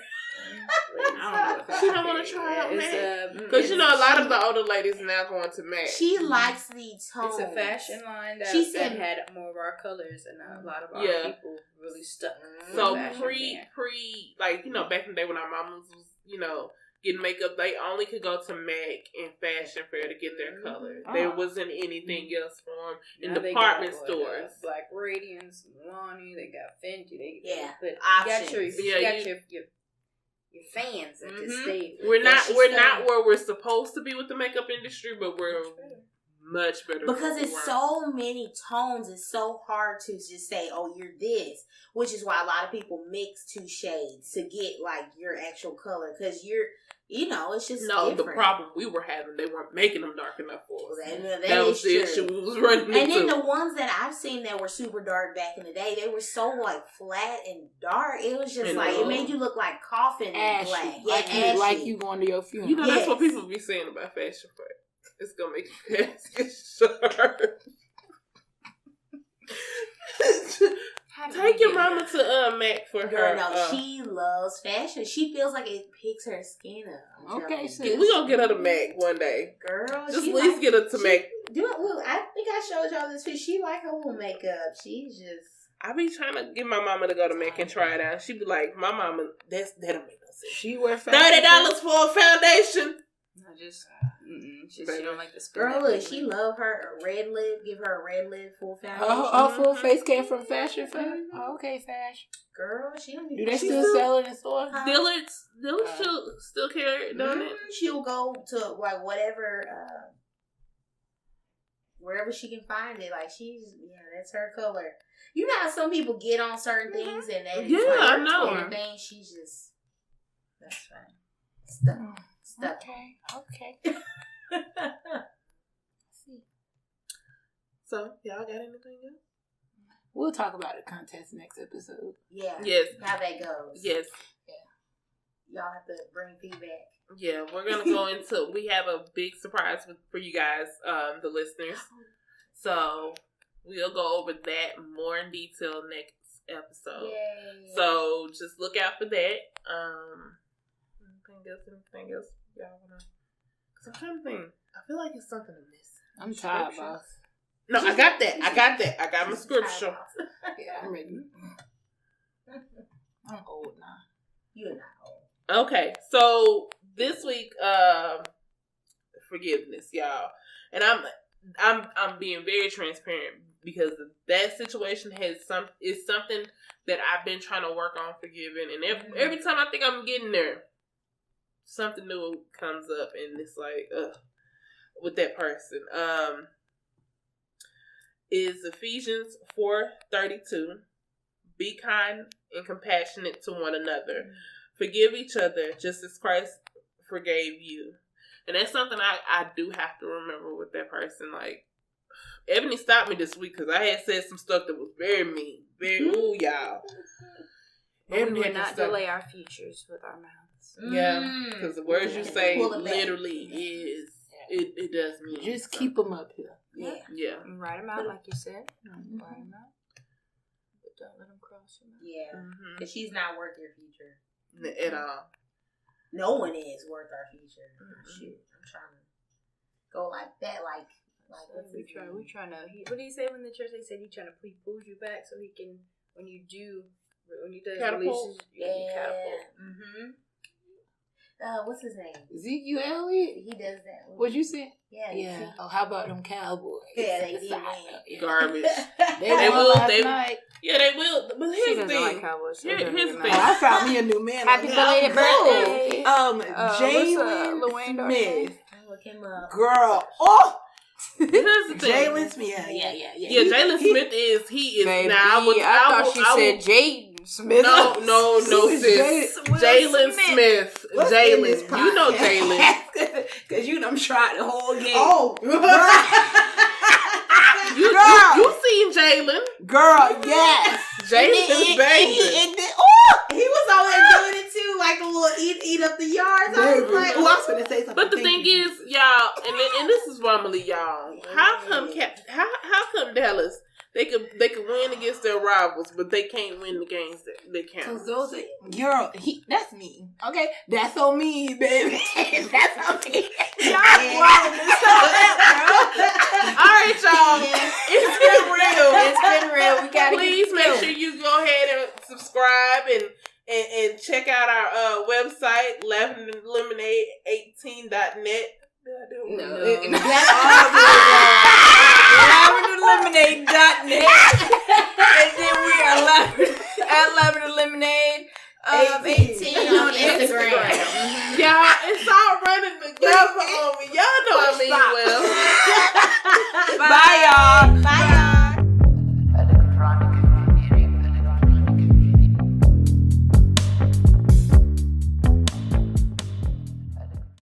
She don't want to try out MAC because you know a lot of the older ladies now going to MAC. She likes the tone. It's a fashion line that She said had more of our colors, and a lot of our people really stuck. So pre, like, you know, back in the day when our mamas was, you know, getting makeup, they only could go to MAC and Fashion Fair to get their colors. There wasn't anything else for them in department stores. Black Radiance, Milani, they got Fenty. They but you got your fans that just stay. We're not where we're supposed to be with the makeup industry, but we're much better. Because it's so many tones. It's so hard to just say, oh, you're this. Which is why a lot of people mix 2 shades to get, like, your actual color. Because you're, it's just different. The problem we were having, they weren't making them dark enough for us. That was the issue we was running into. And then the ones that I've seen that were super dark back in the day, they were so, like, flat and dark. It was just it made you look like coffin and black. Yeah, like you going to your funeral. That's what people be saying about fashion, but it's going to make your ass get sharp. Take your mama to Mac for her. No, she loves fashion. She feels like it picks her skin up. Okay, so we gonna get her to Mac one day. Girl, just at least get her to Mac. Look, I think I showed y'all this. She like her little makeup. She's just. I be trying to get my mama to go to Mac and try it out. She be like, "My mama, that don't make no sense. She wear $30 for a foundation." I just, she don't like the spin. Girl, look, she love her red lip. Give her a red lip, full foundation. Full face came from Fashion Fair. Oh, okay, Fashion. Girl, she don't. Do they still sell it in stores? Dillard's still carry it, don't it? She'll go to like whatever, wherever she can find it. Like that's her color. You know how some people get on certain things and they I know. Things she's just that's fine. Stuff. Okay. See. So, y'all got anything else? We'll talk about the contest next episode. Yeah. Yes. How that goes. Yes. Yeah. Y'all have to bring feedback. Yeah, we're going to go into, we have a big surprise for you guys, the listeners. So, we'll go over that more in detail next episode. Yay. So, just look out for that. Anything else? Y'all wanna? Cause I'm trying to think. I feel like it's something to miss. I'm tired, boss. No, I got that. I got my scripture. Yeah, I'm ready. I'm old now. You're not old. Okay, so this week, forgiveness, y'all, and I'm being very transparent because that situation is something that I've been trying to work on forgiving, and every time I think I'm getting there, something new comes up, and it's like, with that person. Is Ephesians 4:32. Be kind and compassionate to one another. Forgive each other just as Christ forgave you. And that's something I do have to remember with that person. Like, Ebony stopped me this week because I had said some stuff that was very mean. Ooh, y'all. We will not delay our futures with our mouths. Yeah, because the words you say literally is, it does mean. Just keep them up here. Yeah. And write them out like you said. Write them out. But don't let them cross your mouth. Yeah. Because she's not worth your future. At all. No one is worth our future. Shoot, I'm trying to go like that, like we trying to. What do you say when the church they said he trying to pull you back so he can when you do catapult. Catapult. What's his name? Ezekiel Elliott. He does that. What'd you say? Yeah. Oh, how about them Cowboys? Yeah, they did win. Garbage. They will. Yeah, they will. But here's the thing. Like Cowboys. Here's the thing. I found me a new man. Happy belated birthday. Jalen Smith. Look him up. Girl. Oh. Here's the thing. Jalen Smith. Yeah. Yeah, Jalen Smith is. Baby, now. I thought she said Jaden Smith. No, sis. Jalen Smith. Jalen. You know Jalen. Because I'm trying the whole game. Oh. You seen Jalen. Girl, yes. Jalen's baby. He was over there doing it too, like a little eat up the yards. I was like, I was going to say something. But the thing is, y'all, and this is where I'm gonna leave y'all. How come Dallas they could win against their rivals, but they can't win the games that they count? Because those are, that's me. Okay, that's on me, baby. That's on me. Y'all blowing this All right, y'all. It's been real. It's been real. We gotta please make sure you go ahead and subscribe and check out our website, lavenderlemonade18.net. lavenderlemonade.net. And then we are at Lavender Lemonade 18 on Instagram. Y'all, it's all running together on me. Y'all know I mean well. y'all.